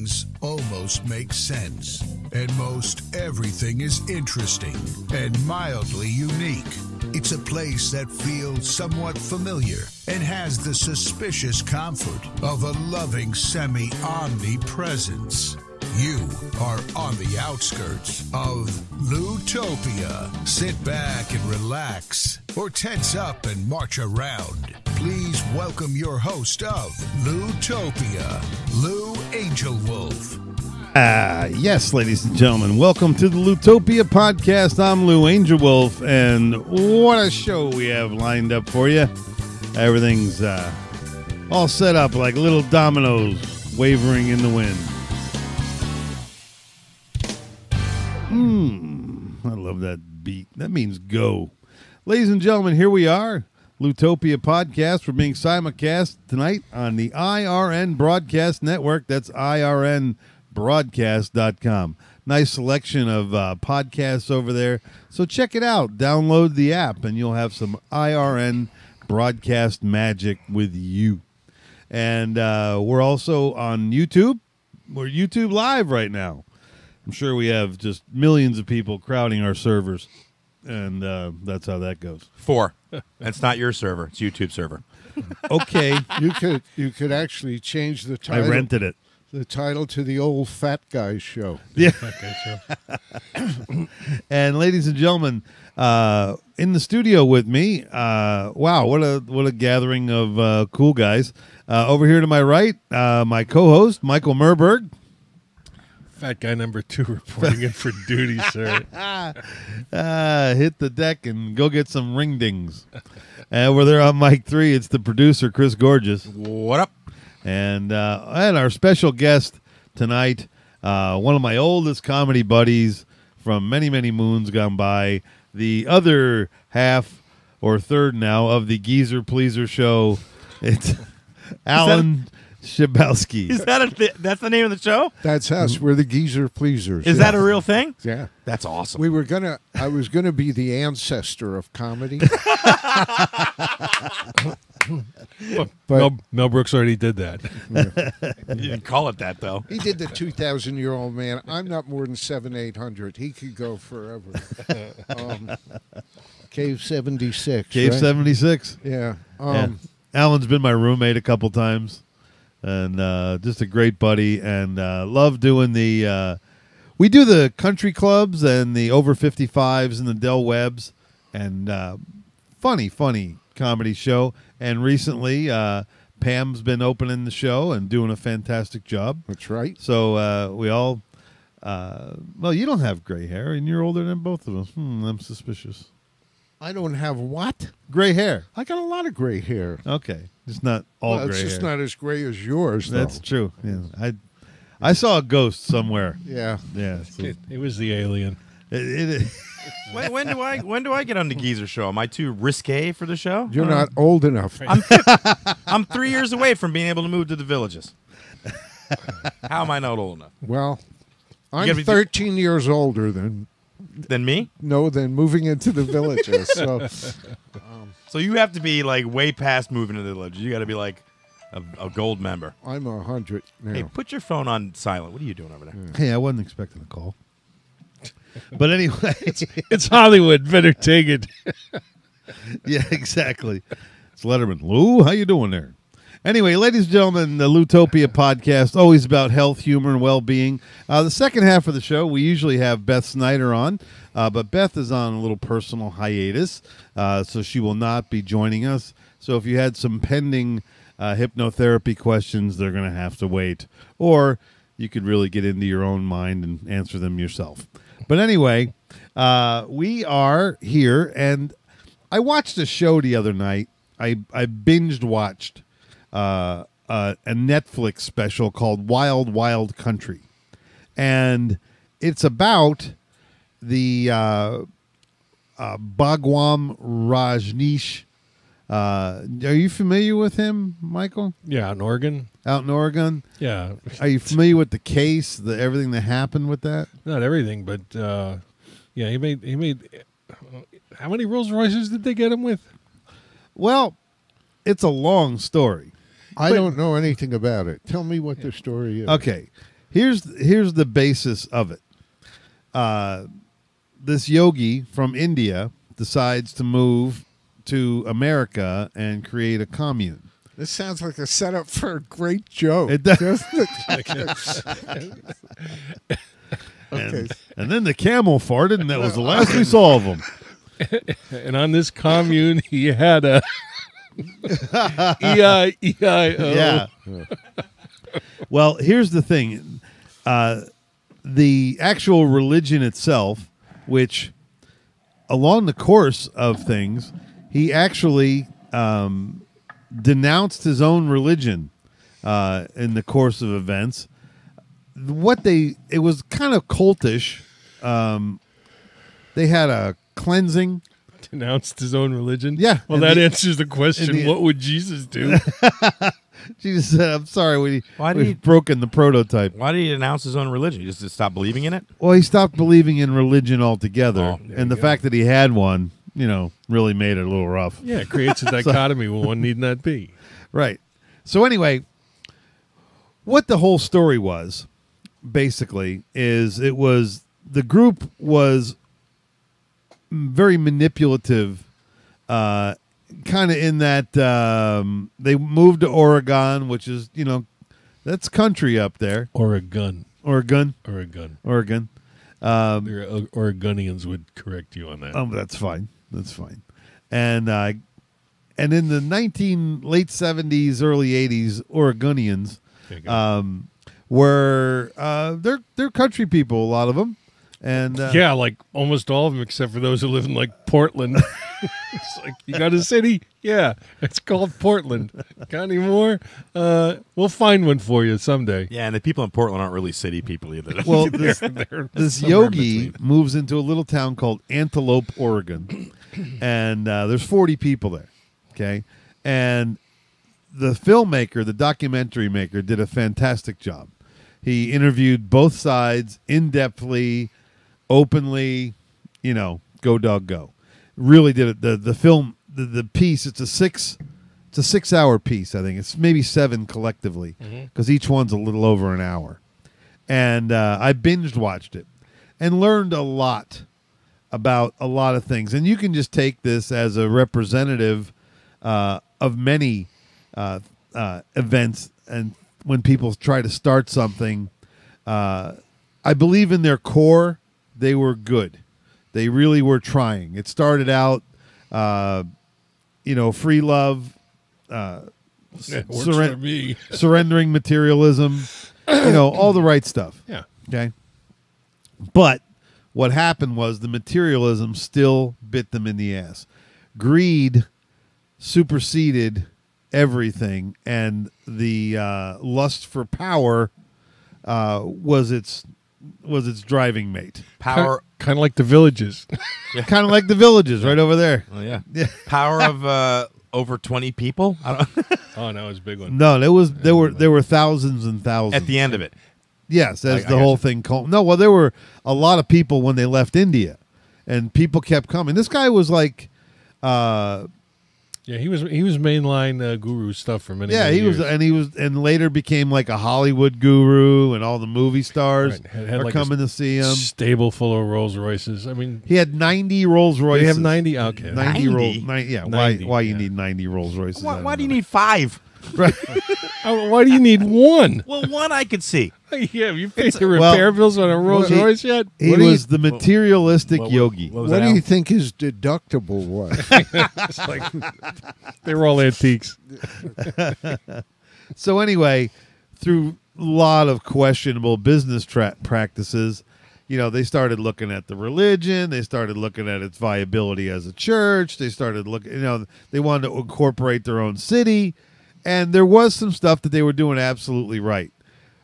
things almost make sense, and most everything is interesting and mildly unique. It's a place that feels somewhat familiar and has the suspicious comfort of a loving semi-omnipresence. You are on the outskirts of Loutopia. Sit back and relax, or tense up and march around. Please welcome your host of Loutopia, Lou Angelwolf. Yes, ladies and gentlemen, welcome to the Loutopia podcast. I'm Lou Angelwolf, and what a show we have lined up for you. Everything's all set up like little dominoes wavering in the wind. I love that beat. That means go. Ladies and gentlemen, here we are. Loutopia podcast. We're being simulcast tonight on the IRN Broadcast Network. That's irnbroadcast.com. Nice selection of podcasts over there. So check it out. Download the app, and you'll have some IRN broadcast magic with you. And we're also on YouTube. We're YouTube Live right now. I'm sure we have just millions of people crowding our servers, and that's how that goes. 4. That's not your server. It's YouTube server. Okay. You could actually change the title. I rented it. The title to the old Fat Guy Show. Yeah. Fat Guy Show. And ladies and gentlemen, in the studio with me, wow, what a gathering of cool guys. Over here to my right, my co-host, Michael Merberg. Fat guy number 2 reporting in for duty, sir. Hit the deck and go get some ring dings. And over there on mic 3, it's the producer, Chris Gorgeous. What up? And our special guest tonight, one of my oldest comedy buddies from many, many moons gone by, the other half or third now of the Geezer Pleaser show. It's Alan Shabowski. Is that that's the name of the show? That's us. We're the Geezer Pleasers. Is that a real thing? Yeah. That's awesome. I was gonna be the ancestor of comedy. But Mel Brooks already did that. You didn't call it that, though. He did the 2,000-year-old man. I'm not more than 700-800. He could go forever. Cave 76. Cave right? 76. Yeah. Yeah. Alan's been my roommate a couple times, and just a great buddy, and love doing the we do the country clubs and the over 55s and the Del Webbs, and funny comedy show. And recently Pam's been opening the show and doing a fantastic job. That's right. So we all well, you don't have gray hair, and you're older than both of us. I'm suspicious. I don't have what? Gray hair. I got a lot of gray hair. Okay, just not all gray It's just hair. not as gray as yours, though. That's true. Yeah, I saw a ghost somewhere. Yeah. Yeah, so It was the alien. it When do I get on the Geezer show? Am I too risque for the show? You're not old enough. I'm 3 years away from being able to move to the Villages. How am I not old enough? Well, I'm gotta be 13 years older than me? moving into the Villages. So So you have to be like way past moving to the Villages. You got to be like a gold member. I'm 100 now. Hey, put your phone on silent. What are you doing over there? Hey, I wasn't expecting a call. But anyway, It's Hollywood. Better take it. yeah, exactly. It's Letterman. Lou, how you doing there? Anyway, ladies and gentlemen, the Loutopia podcast, always about health, humor, and well-being. The second half of the show, we usually have Beth Snyder on, but Beth is on a little personal hiatus, so she will not be joining us. So if you had some pending hypnotherapy questions, they're going to have to wait. Or you could really get into your own mind and answer them yourself. But anyway, we are here, and I watched a show the other night. I binged watched a Netflix special called Wild Wild Country, and it's about the Bhagwan Rajneesh. Are you familiar with him, Michael? Yeah, in Oregon. Out in Oregon? Yeah. Are you familiar with the case, everything that happened with that? Not everything, but yeah, he made. How many Rolls Royces did they get him with? Well, it's a long story. I don't know anything about it. Tell me what the story is. Okay. Here's the basis of it. This yogi from India decides to move to America and create a commune. This sounds like a setup for a great joke. It does. doesn't it? Okay. And then the camel farted, and that was the last we saw of him. And on this commune, he had a E-I-E-I-O. Yeah. Well, here's the thing. The actual religion itself, which along the course of things, he actually denounced his own religion in the course of events. It was kind of cultish. They had a cleansing. Denounced his own religion? Yeah. Well, that answers the question, what would Jesus do? Jesus said, I'm sorry, Why did he- we've broken the prototype. Why did he announce his own religion? Just to stop believing in it? Well, he stopped believing in religion altogether. Oh, and the fact that he had one, really made it a little rough. Yeah, it creates a dichotomy where one need not be. Right. So anyway, what the whole story was, basically, is the group was very manipulative, kind of in that they moved to Oregon, which is, that's country up there. Oregon. Oregon. Oregon. Oregon. Your Oregonians would correct you on that. That's fine. That's fine. And in the late 70s, early 80s, Oregonians were they're country people, a lot of them. And yeah, like almost all of them, except for those who live in like Portland. It's like, you got a city? Yeah, it's called Portland. Got any more? We'll find one for you someday. Yeah, and the people in Portland aren't really city people either. Well, They're this somewhere yogi between. moves into a little town called Antelope, Oregon, and there's 40 people there. Okay, and the filmmaker, the documentary maker, did a fantastic job. He interviewed both sides in-depthly, openly. Go dog go. Really did it. The film, the piece. It's a 6-hour piece. I think it's maybe 7 collectively, because each one's a little over an hour. And I binged watched it and learned a lot about a lot of things. And you can just take this as a representative of many events. And when people try to start something, I believe in their core, they were good. They really were trying. It started out, free love, Works for me. surrendering materialism, all the right stuff. Yeah. Okay. But what happened was the materialism still bit them in the ass. Greed superseded everything, and the lust for power was its driving mate. Power. Kind of like the villages. Kind of like the villages right over there. Oh, yeah. Yeah. Power of over 20 people? I don't Oh, no, it's a big one. No, there were thousands and thousands at the end of it. Yes, as I the whole gotcha. thing. There were a lot of people when they left India, and people kept coming. This guy was like, Yeah, he was mainline guru stuff for many. yeah, many he years. was, and later became like a Hollywood guru, and all the movie stars Right, had are like coming to see him. Stable full of Rolls Royces. I mean, He had 90 Rolls Royces. they have 90. Okay, 90 90? Rolls. Yeah, 90, why you yeah. need 90 Rolls Royces? I Why, don't why do you know. need 5? Right. Why do you need one? Well, one I could see. Yeah, you paid the repair bills on a Rolls he- Royce yet? He What do you- was the materialistic yogi. What was What that, do you Al? think his deductible was? It's like they were all antiques. So anyway, through a lot of questionable business practices, they started looking at the religion. They started looking at its viability as a church. They started looking, they wanted to incorporate their own city. And there was some stuff that they were doing absolutely right.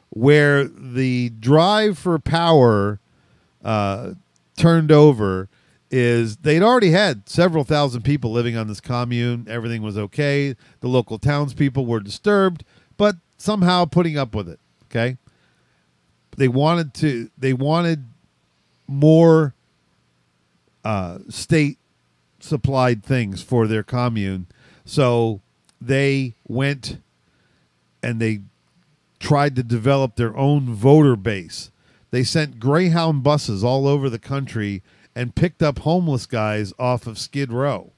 Where the drive for power turned over is they'd already had several thousand people living on this commune. Everything was okay. The local townspeople were disturbed, but somehow putting up with it. Okay. They wanted more state supplied things for their commune. So they went and they tried to develop their own voter base. They sent Greyhound buses all over the country and picked up homeless guys off of Skid Row.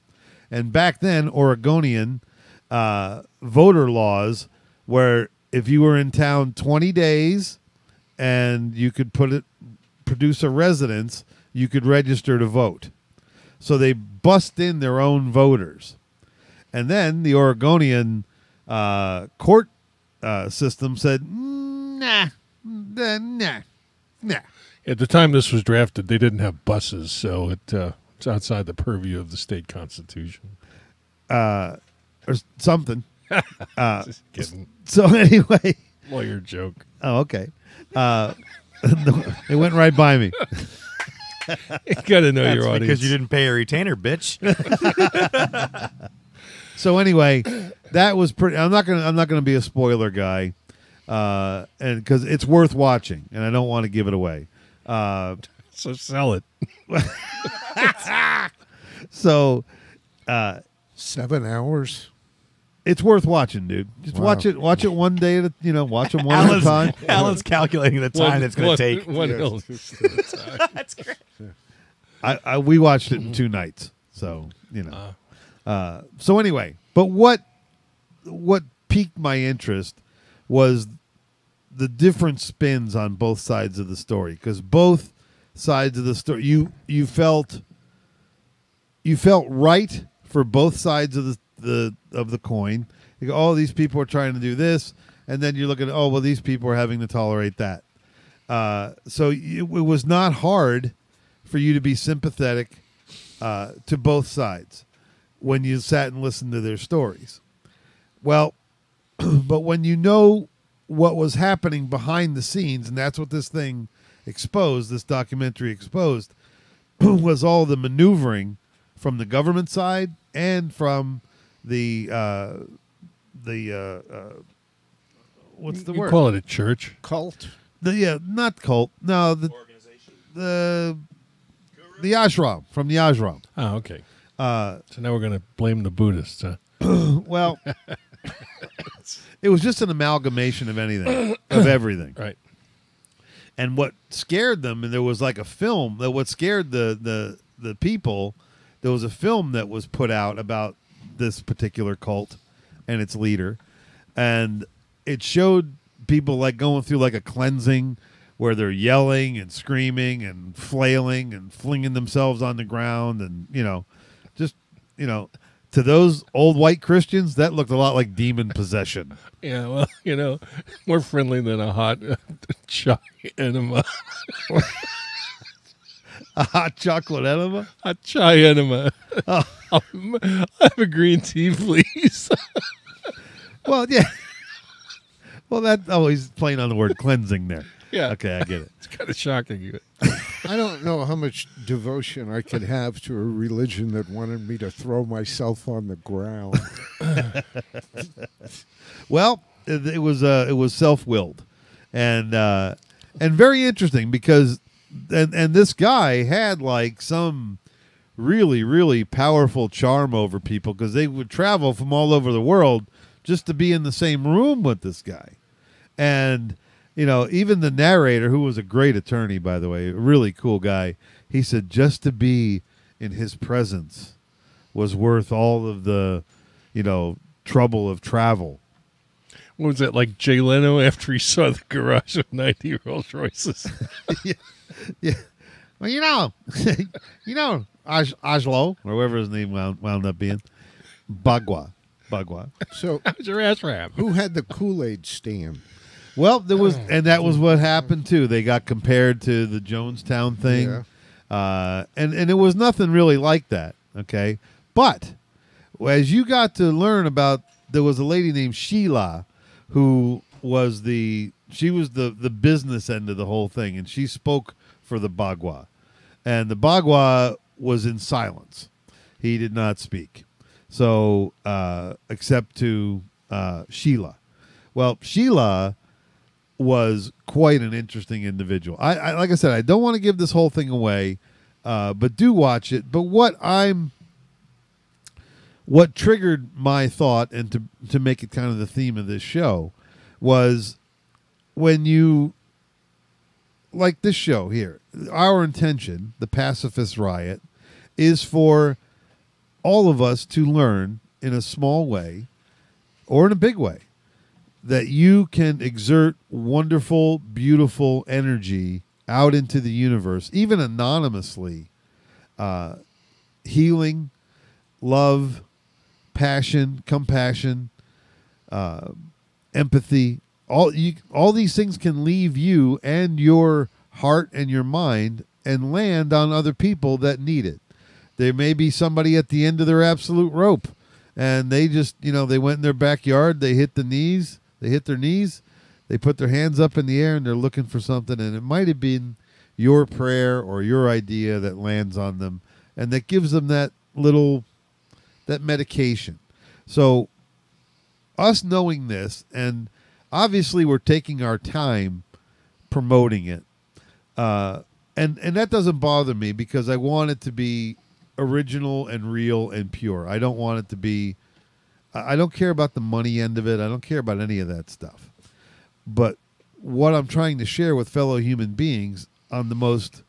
And back then, Oregonian voter laws where if you were in town 20 days and you could produce a residence, you could register to vote. So they bust in their own voters. And then the Oregonian court system said, nah. At the time this was drafted, they didn't have buses, so it's outside the purview of the state constitution. Or something. Just kidding. So anyway. Lawyer joke. Oh, okay. It went right by me. You got to know That's your audience. because you didn't pay a retainer, bitch. So anyway, that was pretty. I'm not gonna be a spoiler guy, and because it's worth watching, and I don't want to give it away. So sell it. So 7 hours. it's worth watching, dude. Just Wow. watch it. Watch it one day at a, watch them one at a time. Alan's calculating the time it's going to take. One Yes. illness at a time. That's great. We watched it in 2 nights, so so anyway, but what piqued my interest was the different spins on both sides of the story, because both sides of the story you felt right for both sides of the coin. You go, oh, these people are trying to do this, and then you look at, oh, well, these people are having to tolerate that. So it was not hard for you to be sympathetic to both sides when you sat and listened to their stories. Well, but when you know what was happening behind the scenes, and that's what this thing exposed, this documentary exposed, was all the maneuvering from the government side and from the what's the You word? call it a church. Cult. Not cult. No, the ashram, from the ashram. Oh, okay. So now we're going to blame the Buddhists, huh? Well, it was just an amalgamation of everything. Right. And what scared them, and there was like a film that what scared the people, there was a film that was put out about this particular cult and its leader, and it showed people like going through like a cleansing where they're yelling and screaming and flailing and flinging themselves on the ground, and to those old white Christians, that looked a lot like demon possession. Yeah, well, more friendly than a hot chai enema. A hot chocolate enema? Hot chai enema. Oh. I have a green tea, please. Well, yeah. Well, he's playing on the word cleansing there. Yeah. Okay, I get it. It's kind of shocking. I don't know how much devotion I could have to a religion that wanted me to throw myself on the ground. Well, it was self-willed, and very interesting because and this guy had like some really, really powerful charm over people, because they would travel from all over the world just to be in the same room with this guy. And even the narrator, who was a great attorney, by the way, a really cool guy, he said just to be in his presence was worth all of the trouble of travel. What was that, like Jay Leno after he saw the garage of 90 Rolls Royces? Yeah. Well, Ajlo, or whoever his name wound up being, Bagua. So How's your ass wrap? who had the Kool-Aid stand? Well, there was, and that was what happened too. They got compared to the Jonestown thing, and it was nothing really like that. Okay, but as you got to learn about, there was a lady named Sheila, who was the business end of the whole thing, and she spoke for the Bagua, and the Bagua was in silence. He did not speak, so except to Sheila. Well, Sheila was quite an interesting individual. I like I said, I don't want to give this whole thing away, but do watch it. But what triggered my thought, and to make it kind of the theme of this show, was when you, like this show here, our intention, the pacifist riot, is for all of us to learn in a small way or in a big way that you can exert wonderful, beautiful energy out into the universe, even anonymously. Healing, love, passion, compassion, empathy. All these things can leave you and your heart and your mind and land on other people that need it. There may be somebody at the end of their absolute rope, and they just, they went in their backyard, they hit their knees, they put their hands up in the air, and they're looking for something, and it might have been your prayer or your idea that lands on them, and that gives them that medication. So us knowing this, and obviously we're taking our time promoting it, and that doesn't bother me because I want it to be original and real and pure. I don't want it to be, I don't care about the money end of it. I don't care about any of that stuff. But what I'm trying to share with fellow human beings on the most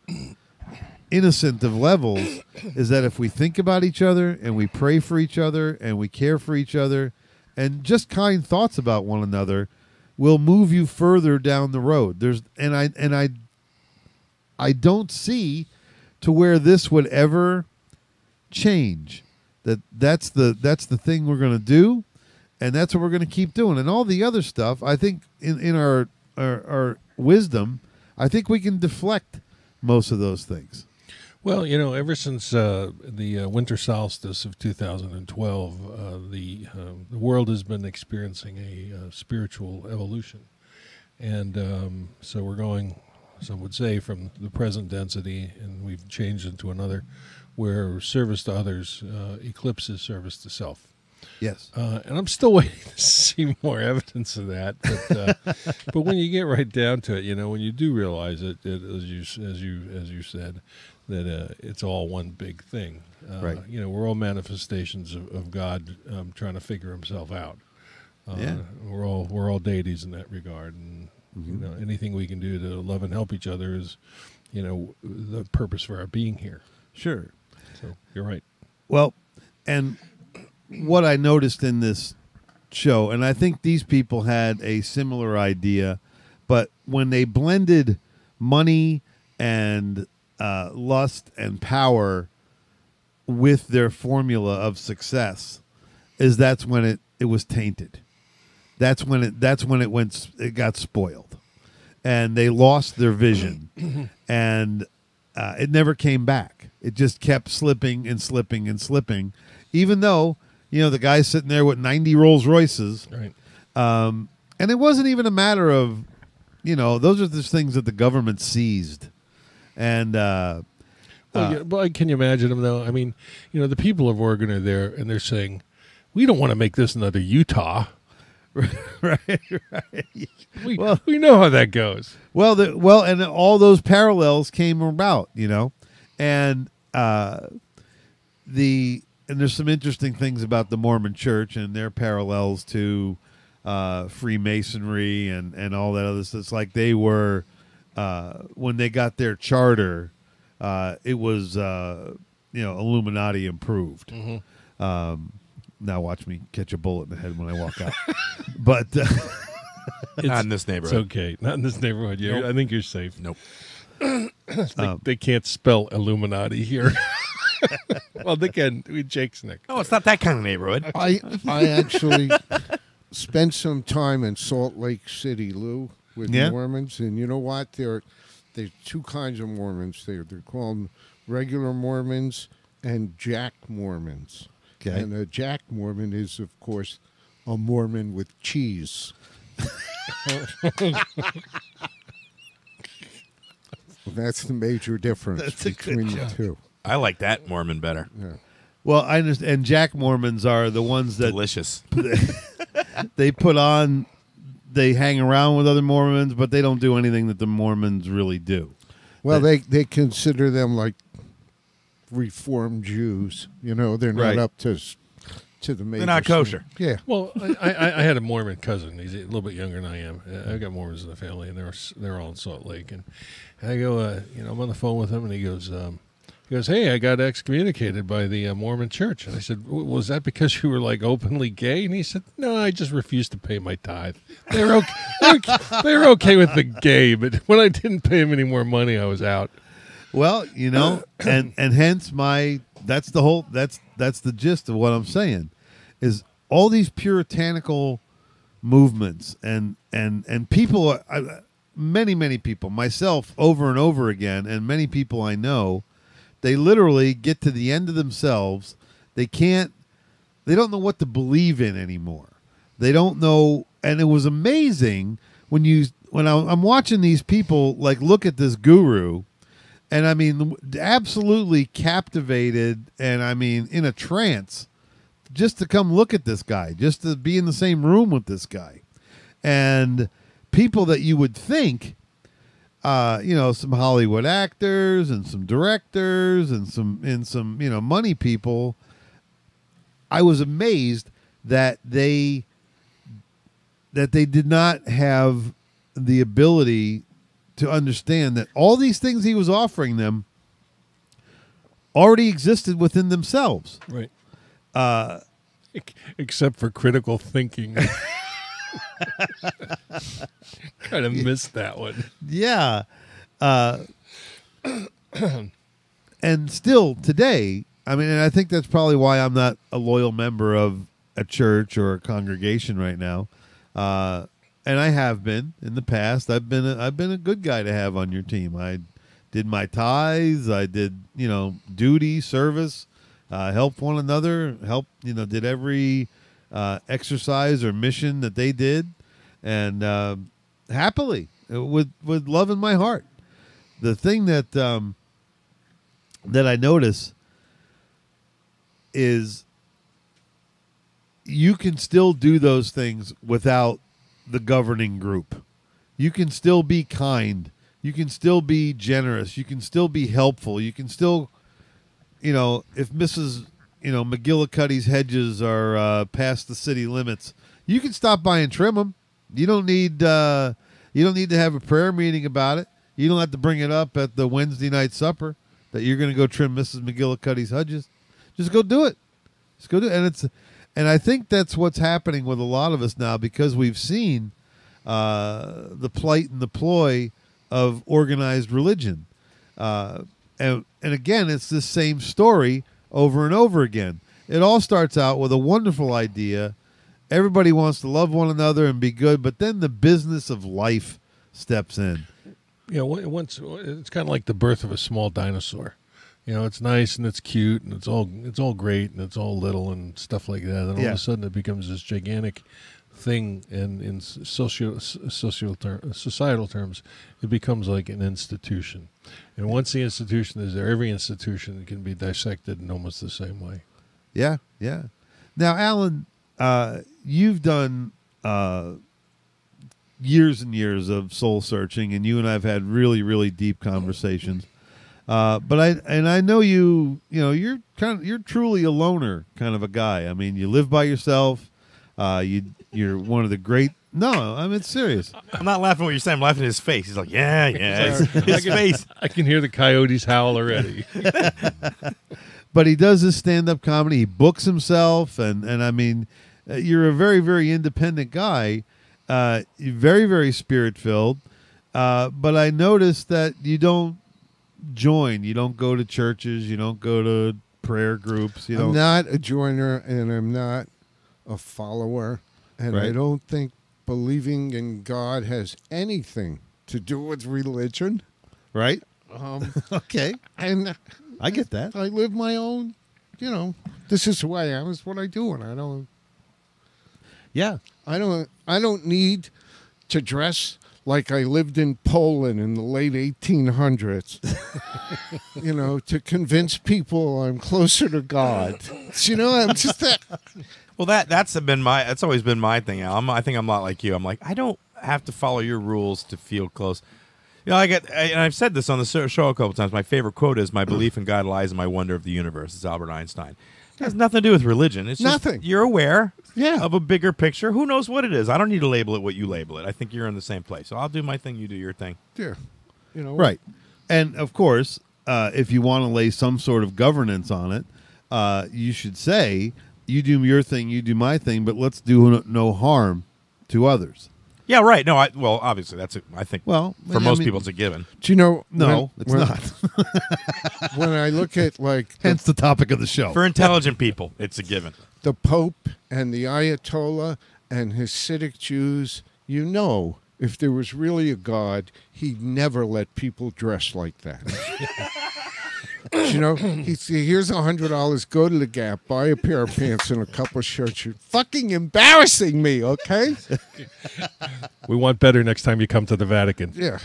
innocent of levels is that if we think about each other and we pray for each other and we care for each other and just kind thoughts about one another, will move you further down the road. I don't see to where this would ever change. That's the thing we're going to do, and that's what we're going to keep doing. And all the other stuff, I think in our wisdom, I think we can deflect most of those things. Well, ever since the winter solstice of 2012, the world has been experiencing a spiritual evolution. And so we're going, some would say, from the present density, and we've changed into another, where service to others eclipses service to self. Yes. And I'm still waiting to see more evidence of that. But when you get right down to it, when you do realize it, as you said, that it's all one big thing. Right. We're all manifestations of God trying to figure himself out. Yeah. We're all deities in that regard, and anything we can do to love and help each other is, the purpose for our being here. Sure. So you're right. Well, and what I noticed in this show, and I think these people had a similar idea, but when they blended money and lust and power with their formula of success, that's when it was tainted. That's when it got spoiled, and they lost their vision, and it never came back. It just kept slipping and slipping and slipping, even though the guy's sitting there with 90 Rolls Royces, Right. And it wasn't even a matter of, those are just things that the government seized, and Well, can you imagine them though? I mean, the people of Oregon are there, and they're saying, "We don't want to make this another Utah." right. We know how that goes. And all those parallels came about, and there's some interesting things about the Mormon Church and their parallels to Freemasonry and all that other stuff. It's like they were when they got their charter, it was Illuminati improved. Mm-hmm. Now watch me catch a bullet in the head when I walk out. But Not in this It's neighborhood. okay. Not in this neighborhood. Nope. I think you're safe. Nope. They can't spell Illuminati here. Well, they can. Jake's Nick. No, it's not that kind of neighborhood. I actually spent some time in Salt Lake City, Lou, with Yeah? Mormons, and you know what? There's two kinds of Mormons there. They're called regular Mormons and Jack Mormons. Okay. And a Jack Mormon is, of course, a Mormon with cheese. That's the major difference That's a good between the joke. two. I like that Mormon better. Yeah. well, I understand. And Jack Mormons are the ones that Delicious. they put on. They hang around with other Mormons, but they don't do anything that the Mormons really do. Well, they consider them like Reformed Jews. They're not Right. up to to the major. They're not kosher. Yeah. Well, I had a Mormon cousin. He's a little bit younger than I am. I've got Mormons in the family, and they're all in Salt Lake. And I go, I'm on the phone with him, and he goes, hey, I got excommunicated by the Mormon Church. And I said, was that because you were like openly gay? And he said, no, I just refused to pay my tithe. They were okay. They were okay with the gay, but when I didn't pay him any more money, I was out. Well, and hence that's the gist of what I'm saying, is all these puritanical movements and people, many people, myself over and over again, and many people I know, they literally get to the end of themselves. They don't know what to believe in anymore. They don't know. And it was amazing when I'm watching these people like look at this guru, and I mean, absolutely captivated, and I mean, in a trance, just to come look at this guy, just to be in the same room with this guy. And people that you would think, some Hollywood actors and some directors and some money people, I was amazed that they did not have the ability to understand that all these things he was offering them already existed within themselves. Right. Except for critical thinking. Kind of missed that one. Yeah. And still today, I mean, and I think that's probably why I'm not a loyal member of a church or a congregation right now. And I have been in the past. I've been a good guy to have on your team. I did my tithes. I did, duty, service, helped one another, did every exercise or mission that they did, and happily, with love in my heart. The thing that I notice is you can still do those things without the governing group. You can still be kind. You can still be generous. You can still be helpful. You can still, if Mrs. McGillicuddy's hedges are past the city limits, you can stop by and trim them. You don't need to have a prayer meeting about it. You don't have to bring it up at the Wednesday night supper that you're going to go trim Mrs. McGillicuddy's hedges. Just go do it. Just go do it. And I think that's what's happening with a lot of us now, because we've seen the plight and the ploy of organized religion. And again, it's this same story over and over again. It all starts out with a wonderful idea. Everybody wants to love one another and be good, but then the business of life steps in. Yeah, once it's kind of like the birth of a small dinosaur. It's nice and it's cute and it's all great and it's all little and stuff like that. And all of a sudden it becomes this gigantic thing, and in societal terms, it becomes like an institution. And once the institution is there, every institution can be dissected in almost the same way. Yeah, yeah. Now, Alan, you've done years and years of soul searching, and you and I have had really, really deep conversations. But I know you're truly a loner kind of a guy. I mean, you live by yourself. You're one of the great. No, I mean, it's serious. I'm not laughing at what you're saying. I'm laughing at his face. He's like, yeah. His face. I can hear the coyotes howl already. But he does his stand-up comedy. He books himself, and I mean, you're a very, very independent guy. You're very, very spirit-filled. But I noticed that you don't join. You don't go to churches. You don't go to prayer groups. I'm not a joiner, and I'm not a follower, and Right. I don't think believing in God has anything to do with religion. Right? Okay. And I get that. I live my own, this is who I am, is what I do, and Yeah. I don't need to dress like I lived in Poland in the late 1800s, to convince people I'm closer to God. I'm just that. Well, that's always been my thing, Al. I think I'm a lot like you. I'm like, I don't have to follow your rules to feel close. And I've said this on the show a couple times. My favorite quote is, "My belief in God lies in my wonder of the universe." It's Albert Einstein. It has nothing to do with religion. It's just Nothing. you're aware Yeah. of a bigger picture. Who knows what it is? I don't need to label it what you label it. I think you're in the same place. So I'll do my thing, you do your thing. Yeah. You know. Right. And of course, if you want to lay some sort of governance on it, you should say, you do your thing, you do my thing, but let's do no harm to others. Yeah, right. No, well, obviously, that's I think Well, for I most mean- people, it's a given. Do you know? No, it's when, not. When I look at like the, Hence the topic of the show. For intelligent people, it's a given. the Pope and the Ayatollah and Hasidic Jews, you know, if there was really a God, he'd never let people dress like that. You know, he'd say, here's $100, go to the Gap, buy a pair of pants and a couple of shirts. You're fucking embarrassing me, okay? We want better next time you come to the Vatican. Yeah.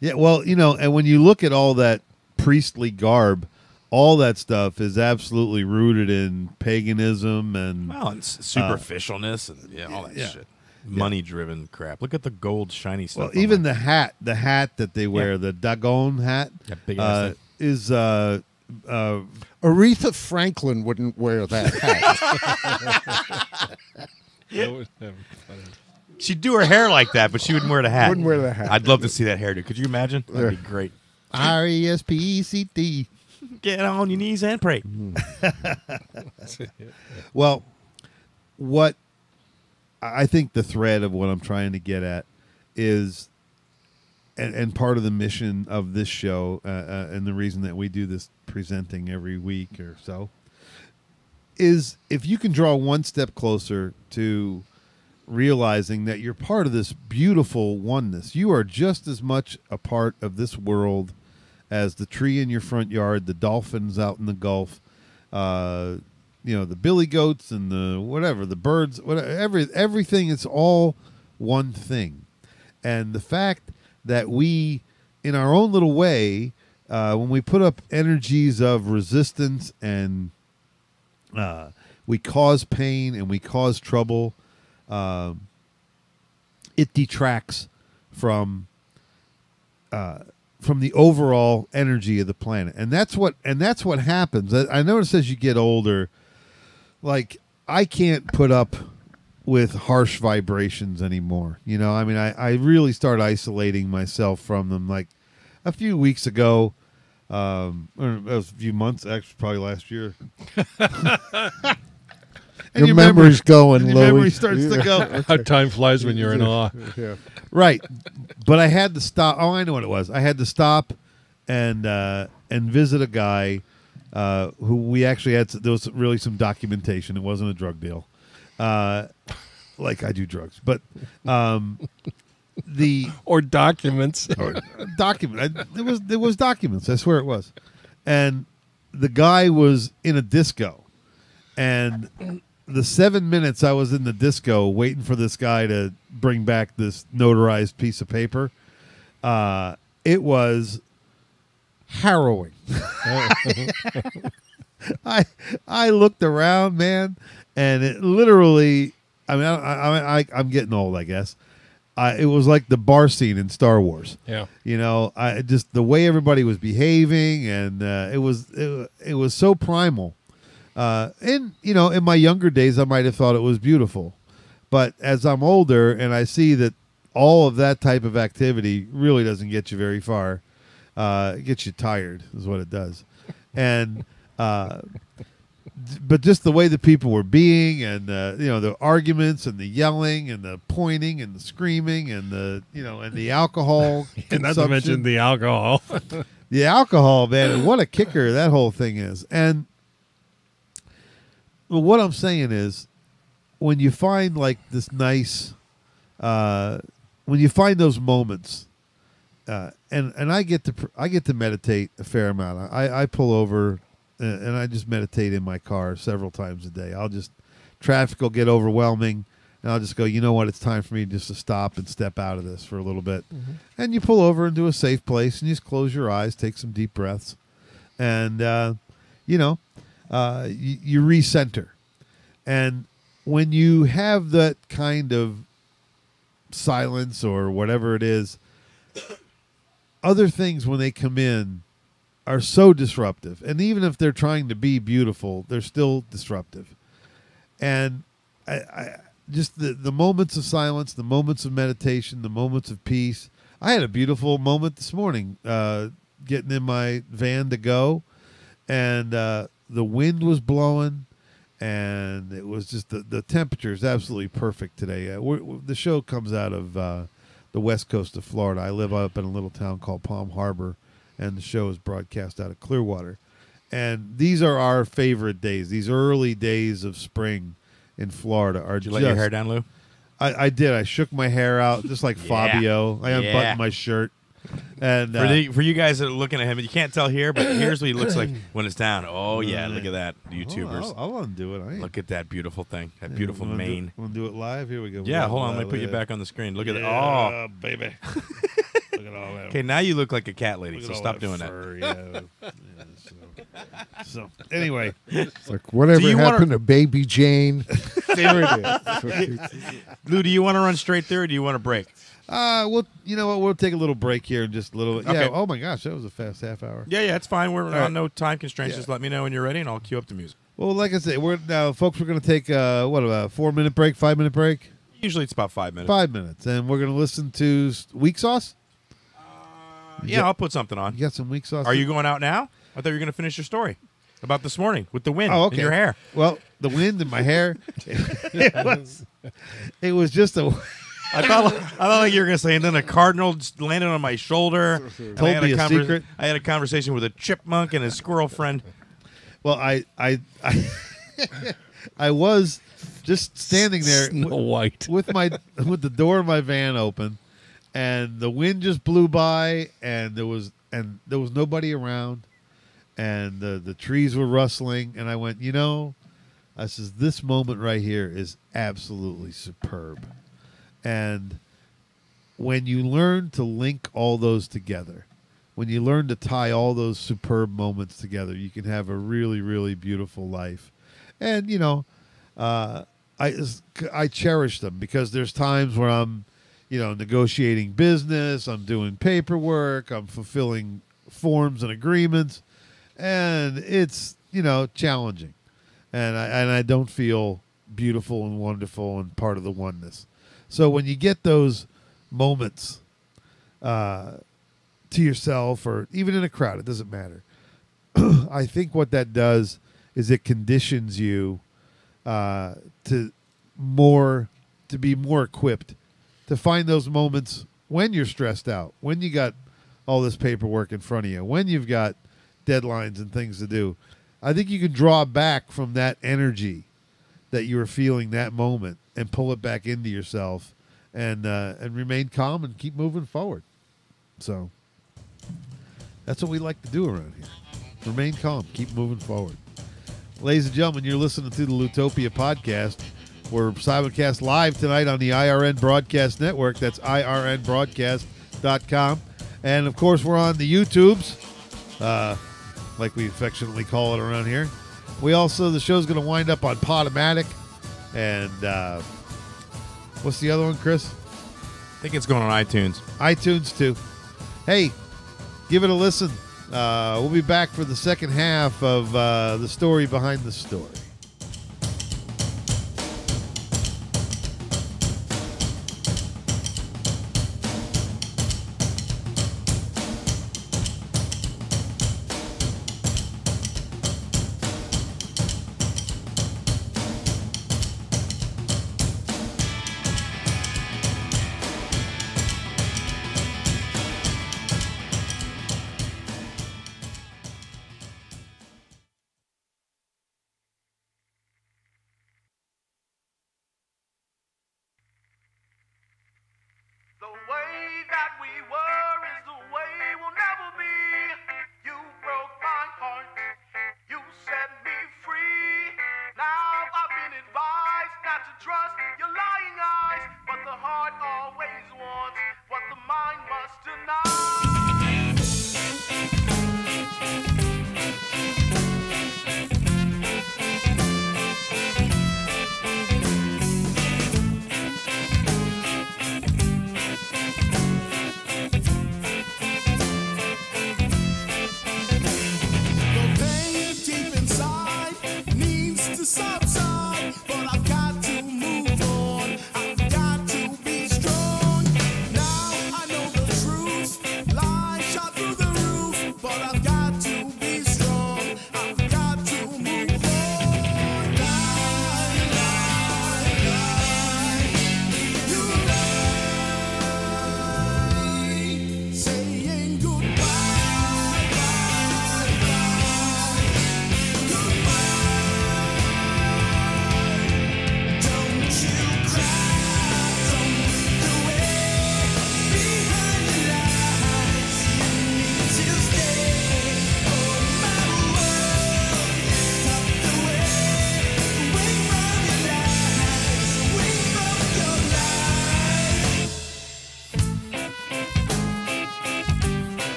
Yeah, well, you know, and when you look at all that priestly garb, all that stuff is absolutely rooted in paganism and Well, and superficialness and all that yeah. shit. Money-driven crap. Look at the gold, shiny stuff. well, even the hat that they wear, the Dagon hat, That big-ass thing. is Aretha Franklin wouldn't wear that hat. She'd do her hair like that, but she wouldn't wear the hat. Wouldn't wear the hat. I'd love to see that hairdo. Could you imagine? That'd be great. RESPECT. Get on your knees and pray. Well, what I think the thread of what I'm trying to get at is, and part of the mission of this show, and the reason that we do this presenting every week or so, is if you can draw one step closer to realizing that you're part of this beautiful oneness. You are just as much a part of this world as the tree in your front yard, the dolphins out in the Gulf, the billy goats and the whatever, the birds, whatever, everything is all one thing. And the fact that we, in our own little way, when we put up energies of resistance and we cause pain and we cause trouble, it detracts from the overall energy of the planet, and that's what happens. I notice as you get older, like I can't put up with harsh vibrations anymore. You know, I mean, I really start isolating myself from them. Like a few weeks ago, or a few months, actually, probably last year. And Your memory's going, your Louie. memory starts to go. How time flies when you're in awe. Yeah. Right, but I had to stop. Oh, I know what it was. I had to stop and visit a guy who we actually had. There was really some documentation. It wasn't a drug deal, like I do drugs, but Or documents. There was documents. I swear it was, and the guy was in a disco, and the 7 minutes I was in the disco waiting for this guy to bring back this notarized piece of paper, it was harrowing. I looked around, man, and it literally. I mean, I'm getting old, I guess. It was like the bar scene in Star Wars. Yeah. You know, just the way everybody was behaving, and it was so primal. And in my younger days, I might have thought it was beautiful, but as I'm older and I see that all of that type of activity really doesn't get you very far, it gets you tired, is what it does. And but just the way the people were being, and the arguments and the yelling and the pointing and the screaming and the alcohol, And not to mention the alcohol. the alcohol, man, what a kicker that whole thing is. And well, what I'm saying is, when you find like this nice, when you find those moments, and I get to meditate a fair amount. I pull over and I just meditate in my car several times a day. Traffic will get overwhelming, and I'll just go, you know what, it's time for me just to stop and step out of this for a little bit. Mm-hmm. And you pull over into a safe place and you just close your eyes, take some deep breaths, and you recenter. And when you have that kind of silence or whatever it is, other things, when they come in, are so disruptive. And even if they're trying to be beautiful, they're still disruptive. And I just the moments of silence, the moments of meditation, the moments of peace. I had a beautiful moment this morning getting in my van to go, and the wind was blowing, and it was just the temperature is absolutely perfect today. The show comes out of the west coast of Florida. I live up in a little town called Palm Harbor, and the show is broadcast out of Clearwater. And these are our favorite days. These early days of spring in Florida are Did you let your hair down, Lou? I did. I shook my hair out just like Fabio. I unbuttoned my shirt. And for you guys that are looking at him, you can't tell here, but here's what he looks like when it's down. Oh, yeah, look at that, YouTubers. I'll undo it. Look at that beautiful thing, that beautiful mane. Want to do it live? Here we go. Yeah, hold on. Let me put you back on the screen. Look at that. Oh, baby. Look at all that. Okay, now you look like a cat lady, so stop doing fur, that. So anyway, it's like whatever happened to Baby Jane? There it is. Lou, do you want to run straight through, or do you want to break? Well, you know what? We'll take a little break here and just a little. Okay. Yeah. Oh my gosh, that was a fast half hour. Yeah, it's fine. We're right. on no time constraints. Yeah. Just let me know when you're ready, and I'll cue up the music. Well, like I said, folks. We're going to take what about 4-minute break, 5-minute break? Usually it's about 5 minutes. 5 minutes, and we're going to listen to weak sauce. Yeah, I'll put something on. You got some weak sauce? Are you going out now? I thought you were going to finish your story about this morning with the wind okay. in your hair. Well, the wind in my hair. It was just a. I thought like you were going to say, and then a cardinal just landed on my shoulder. Told me a secret. I had a conversation with a chipmunk and his squirrel friend. Well, I was just standing there, Snow White, with the door of my van open, and the wind just blew by, and there was nobody around, and the trees were rustling, and I went, I says, this moment right here is absolutely superb. And when you learn to link all those together, when you learn to tie all those superb moments together, you can have a really, really beautiful life. And, I cherish them because there's times where I'm, negotiating business, I'm doing paperwork, I'm fulfilling forms and agreements, and it's, challenging. And I don't feel beautiful and wonderful and part of the oneness. So when you get those moments to yourself, or even in a crowd, it doesn't matter. I think what that does is it conditions you to be more equipped to find those moments when you're stressed out, when you got all this paperwork in front of you, when you've got deadlines and things to do. I think you can draw back from that energy that you were feeling that moment and pull it back into yourself and remain calm and keep moving forward. So that's what we like to do around here. Remain calm, keep moving forward. Ladies and gentlemen, you're listening to the Loutopia podcast. We're simulcast live tonight on the IRN Broadcast Network. That's irnbroadcast.com. And, of course, we're on the YouTubes, like we affectionately call it around here. The show's going to wind up on Podomatic. And what's the other one, Chris? I think it's going on iTunes. iTunes, too. Hey, give it a listen. We'll be back for the second half of the story behind the story.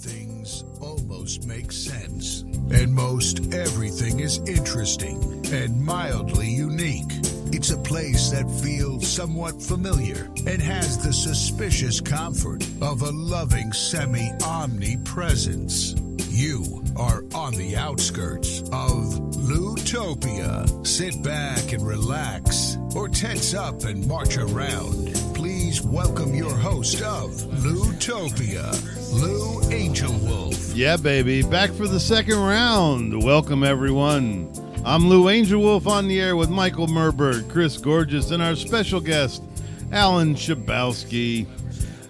things almost make sense, and most everything is interesting and mildly unique. It's a place that feels somewhat familiar and has the suspicious comfort of a loving semi-omnipresence. You are on the outskirts of Loutopia. Sit back and relax, or tense up and march around. Please welcome your host of Loutopia, Lou Angel Wolf. Yeah, baby. Back for the second round. Welcome, everyone. I'm Lou Angel Wolf on the air with Michael Merberg, Chris Gorgeous, and our special guest, Alan Shabowski.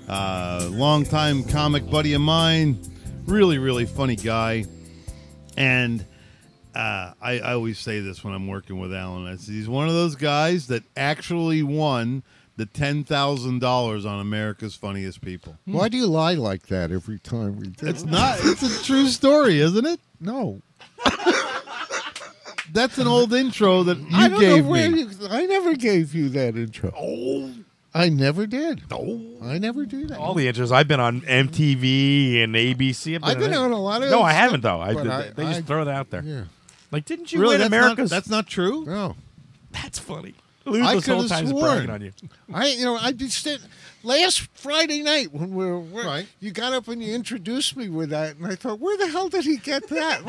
Longtime comic buddy of mine. Really, really funny guy. And I always say this when I'm working with Alan. I say he's one of those guys that actually won the $10,000 on America's Funniest People. Why do you lie like that every time we do? It's not. It's a true story, isn't it? No. That's an old intro that I you don't gave know where me. I never gave you that intro. Oh, I never did. no. I never do that. All the intros. I've been on MTV and ABC. I've been on a lot of No, I stuff, haven't, though. but They just throw it out there. Yeah. Like, didn't you Really, win America's? that's not true. No. That's funny. Lou I this whole could've time is sworn. bragging on you. I just last Friday night when we were Right. you got up and you introduced me with that, and I thought, where the hell did he get that?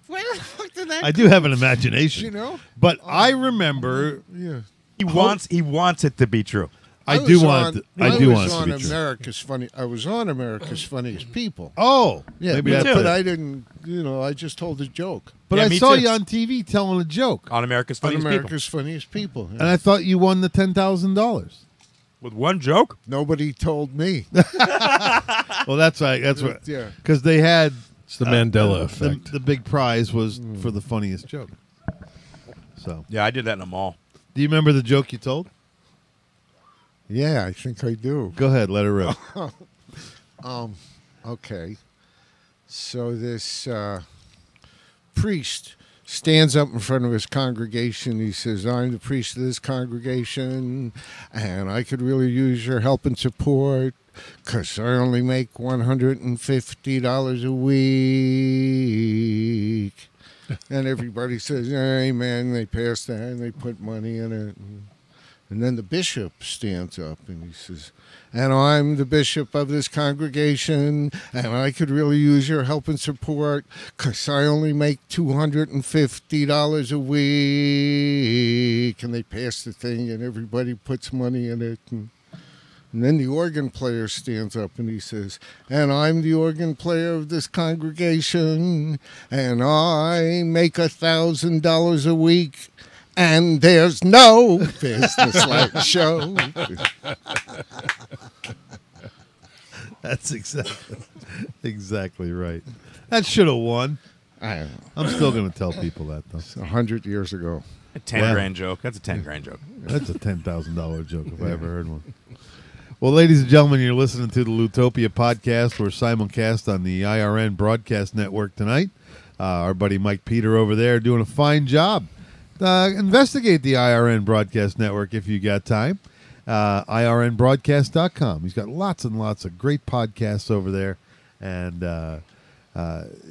Where the fuck did that? I do have an imagination, You know? but I remember. Yeah. He wants it to be true. I do want it to be on true. America's Funny. I was on America's Funniest People. Oh, Yeah, maybe me that's too. but it. I didn't. I just told a joke. But Yeah, I me saw too. you on TV telling a joke, On America's On Funniest America's Funniest People. and I thought you won the $10,000. People. With one joke? Nobody told me. Well, that's right. That's what. Yeah. Because they had It's the Mandela the, effect. the big prize was for the funniest joke. So, Yeah, I did that in a mall. do you remember the joke you told? Yeah, I think I do. Go ahead, let her rip. Okay. So this priest stands up in front of his congregation. He says, I'm the priest of this congregation, and I could really use your help and support because I only make $150 a week. And everybody says, amen. They pass that, and they put money in it. And then the bishop stands up and he says, and I'm the bishop of this congregation, and I could really use your help and support because I only make $250 a week. And they pass the thing, and everybody puts money in it. And then the organ player stands up and he says, and I'm the organ player of this congregation, and I make $1,000 a week. And there's no business like a show. That's exactly right. That should have won. I don't know. I'm still going to tell people that, though. 100 years ago. A 10 Yeah. grand joke. That's a 10 grand joke. That's a $10,000 joke if I ever heard one. Well, ladies and gentlemen, you're listening to the Loutopia podcast. We're simulcast on the IRN Broadcast Network tonight. Our buddy Mike Peter over there doing a fine job. Investigate the IRN Broadcast Network if you got time. IRNbroadcast.com. He's got lots and lots of great podcasts over there. And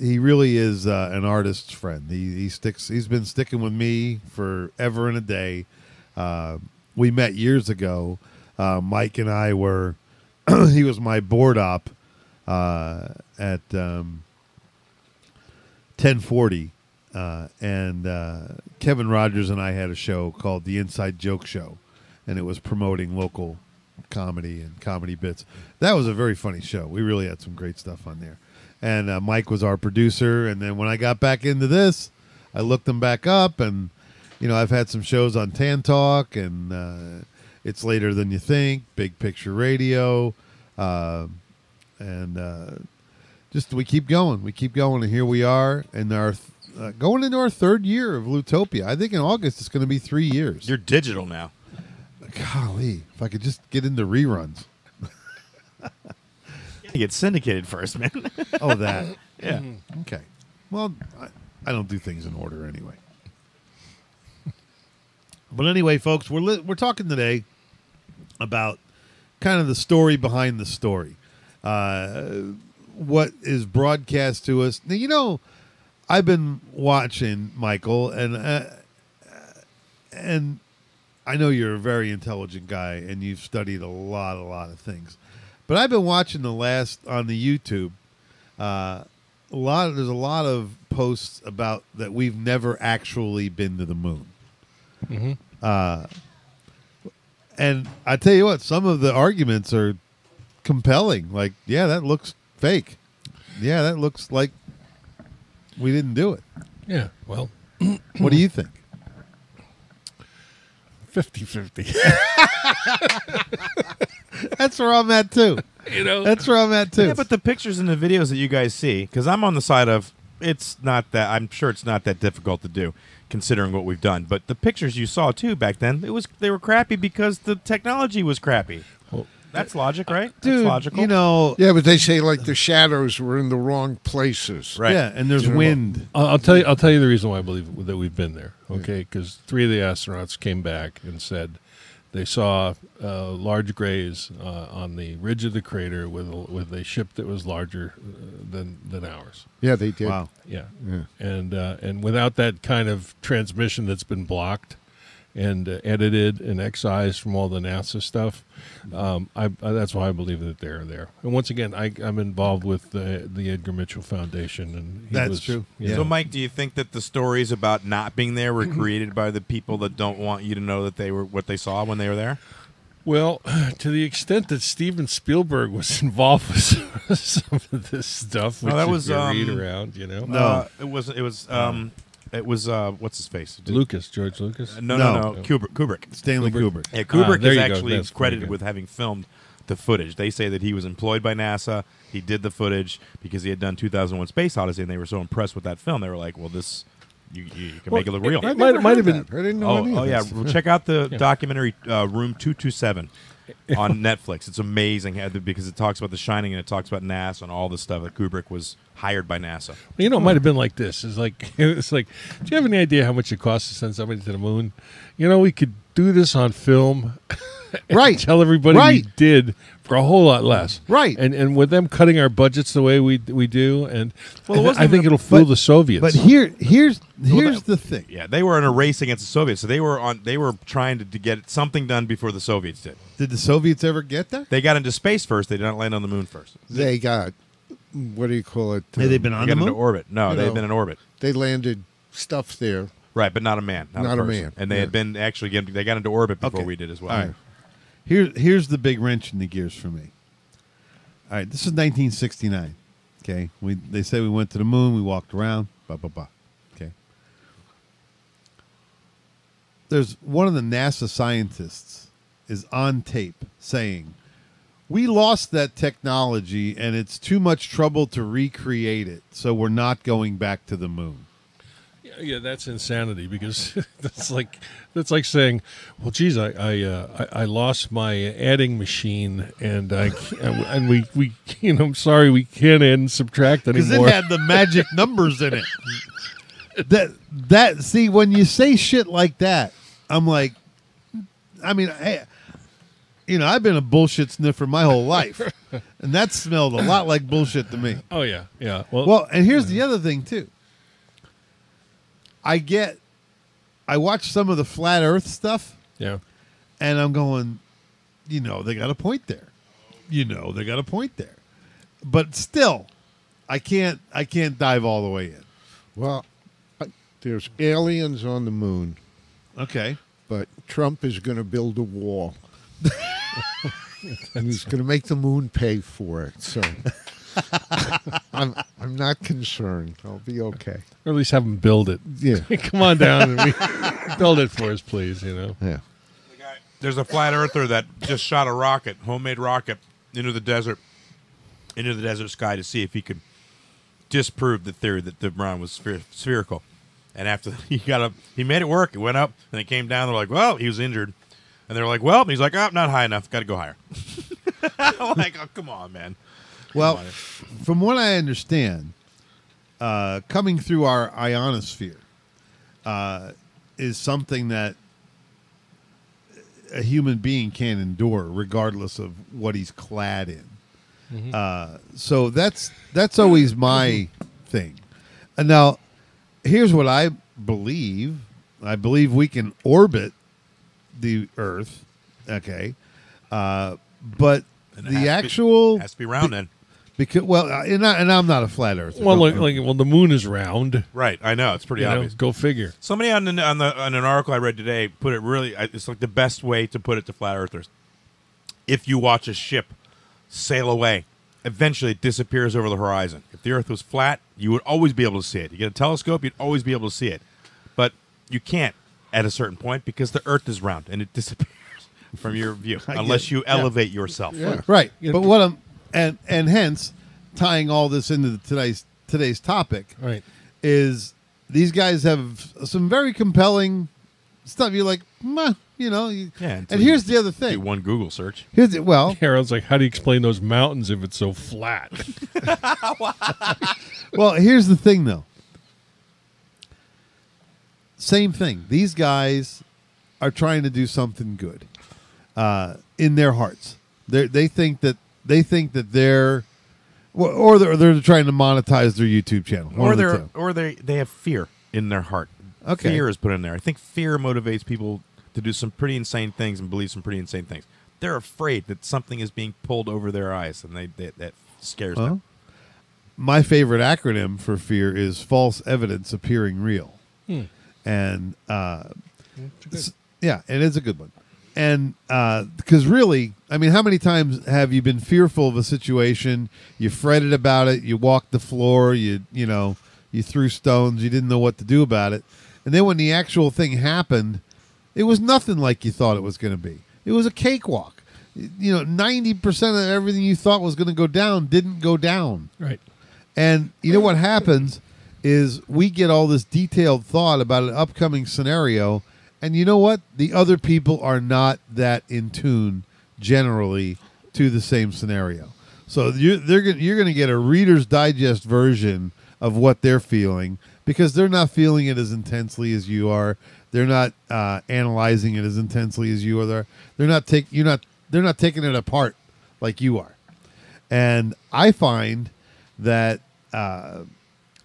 he really is an artist's friend. He's been sticking with me forever and a day. We met years ago. Mike and I were, he was my board op at 1040. And Kevin Rogers and I had a show called The Inside Joke Show, and it was promoting local comedy and comedy bits. That was a very funny show. We really had some great stuff on there. And Mike was our producer, and then when I got back into this, I looked them back up, and, I've had some shows on Tan Talk, and It's Later Than You Think, Big Picture Radio, and just we keep going. We keep going, and here we are, and our going into our third year of Loutopia. I think in August it's going to be 3 years. You're digital now. Golly, if I could just get into reruns. You get syndicated first, man. Oh, that. Yeah. Okay. Well, I don't do things in order anyway. But anyway, folks, we're talking today about kind of the story behind the story. what is broadcast to us. Now, you know, I've been watching, Michael, and I know you're a very intelligent guy and you've studied a lot of things. But I've been watching on the YouTube. There's a lot of posts about that we've never actually been to the moon. Mm-hmm. And I tell you what, some of the arguments are compelling. Like, yeah, that looks fake. Yeah, that looks like we didn't do it. Yeah, well, What do you think? 50-50. That's where I'm at too. You know, That's where I'm at too. Yeah, but the pictures and the videos that you guys see, because I'm on the side of I'm sure it's not that difficult to do, considering what we've done. But the pictures you saw too back then, they were crappy because the technology was crappy. Well, That's logic, right? dude, That's logical. you know, Yeah, but they say like the shadows were in the wrong places. Right. yeah, and there's wind. I'll tell you the reason why I believe that we've been there. Okay, because 3 of the astronauts came back and said they saw large grays on the ridge of the crater with a ship that was larger than ours. Yeah, they did. Wow. Yeah, Yeah. and without that kind of transmission that's been blocked and edited and excised from all the NASA stuff, that's why I believe that they're there. And once again, I'm involved with the Edgar Mitchell Foundation, and That's true. you know, So, Mike, do you think that the stories about not being there were created by the people that don't want you to know that they were what they saw when they were there? well, to the extent that Steven Spielberg was involved with some of this stuff, which No, that you was, can read around, you know. No. It was what's his face? George Lucas. No. Kubrick. Stanley Kubrick. Yeah, Kubrick there is you go. actually That's credited pretty good. with having filmed the footage. They say that he was employed by NASA. He did the footage because he had done 2001: Space Odyssey, and they were so impressed with that film. They were like, "Well, this you can make it look real." It might have been. I didn't know any Oh of yeah, this. well, check out the documentary Room 227 on Netflix. It's amazing because it talks about The Shining and it talks about NASA and all the stuff that Kubrick was hired by NASA. You know, it might have been like this. It's like, do you have any idea how much it costs to send somebody to the moon? You know, we could do this on film. And Right. tell everybody Right. we did for a whole lot less. Right. And with them cutting our budgets the way we do, and Well, it wasn't I think even- it'll fool the Soviets. But here's the thing. Yeah, they were in a race against the Soviets, so they were trying to get something done before the Soviets did. Did the Soviets ever get there? They got into space first. They didn't land on the moon first. They got, what do you call it? Have they been on They the got into moon? orbit. No, You they've know. been in orbit. They landed stuff there. Right, but not a man. Not Not a a person. man, And they yeah. had been they got into orbit before Okay. we did as well. All right. Here's the big wrench in the gears for me. All right, this is 1969. Okay, they say we went to the moon, we walked around, blah blah blah. Okay, there's one of the NASA scientists is on tape saying, "We lost that technology, and it's too much trouble to recreate it, so we're not going back to the moon." yeah, that's insanity because that's like saying, well, geez, I lost my adding machine and we I'm sorry, we can't add and subtract Because anymore. it had the magic numbers in it. That see, when you say shit like that, I'm like, I mean, I've been a bullshit sniffer my whole life, and that smelled a lot like bullshit to me. Oh yeah. Well, and here's the other thing too. I watch some of the flat Earth stuff, yeah. and I'm going, they got a point there. They got a point there. But still, I can't dive all the way in. Well, there's aliens on the moon, Okay. but Trump is going to build a wall. And he's going to make the moon pay for it. So I'm not concerned. I'll be okay. Or at least have them build it. Yeah. Come on down and build it for us, please. Yeah. There's a flat earther that just shot a rocket, homemade rocket, into the desert sky to see if he could disprove the theory that the ground was spherical. And after he made it work. It went up and it came down. They're like, well, he was injured. And they're like, well, and he's like, oh, not high enough. Got to go higher. I'm like, oh, come on, man. Well, from what I understand, coming through our ionosphere is something that a human being can't endure, regardless of what he's clad in. So that's always my thing. And now, here's what I believe. I believe we can orbit the Earth. Okay, but And the it has to be- actual has to be round then. because and I'm not a flat earther. Well, well, the moon is round. Right, I know it's pretty You know, obvious. go figure. Somebody on an article I read today put it really. It's like the best way to put it to flat earthers. If you watch a ship sail away, eventually it disappears over the horizon. If the Earth was flat, you would always be able to see it. You get a telescope, you'd always be able to see it, but you can't at a certain point because the Earth is round and it disappears from your view unless you elevate yourself. Yeah. right. But what I'm and hence tying all this into today's topic Right. is these guys have some very compelling stuff. You're like, meh, you know. Yeah, And here's the other Do thing. one Google search. Well, Harold's like, how do you explain those mountains if it's so flat? well, here's the thing though. Same thing. These guys are trying to do something good in their hearts. They think that they're or they're trying to monetize their YouTube channel. One of the two. They have fear in their heart. Okay. Fear is put in there. I think fear motivates people to do some pretty insane things and believe some pretty insane things. They're afraid that something is being pulled over their eyes, and that scares them. My favorite acronym for fear is false evidence appearing real. And yeah, it is a good one. And because really, I mean, how many times have you been fearful of a situation? You fretted about it. You walked the floor. You threw stones. You didn't know what to do about it. And then when the actual thing happened, it was nothing like you thought it was going to be. It was a cakewalk. 90% of everything you thought was going to go down didn't go down. Right. And you know what happens is we get all this detailed thought about an upcoming scenario, and you know what? The other people are not that in tune generally to the same scenario. So you're going to get a Reader's Digest version of what they're feeling because they're not feeling it as intensely as you are. They're not analyzing it as intensely as you are. They're not taking it apart like you are. And I find that a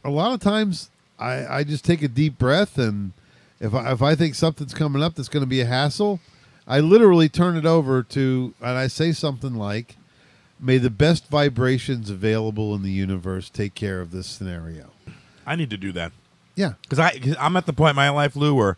lot of times I just take a deep breath, and if I think something's coming up that's going to be a hassle, I literally turn it over to, and I say something like, may the best vibrations available in the universe take care of this scenario. I need to do that. Yeah. Because I'm at the point in my life, Lou, where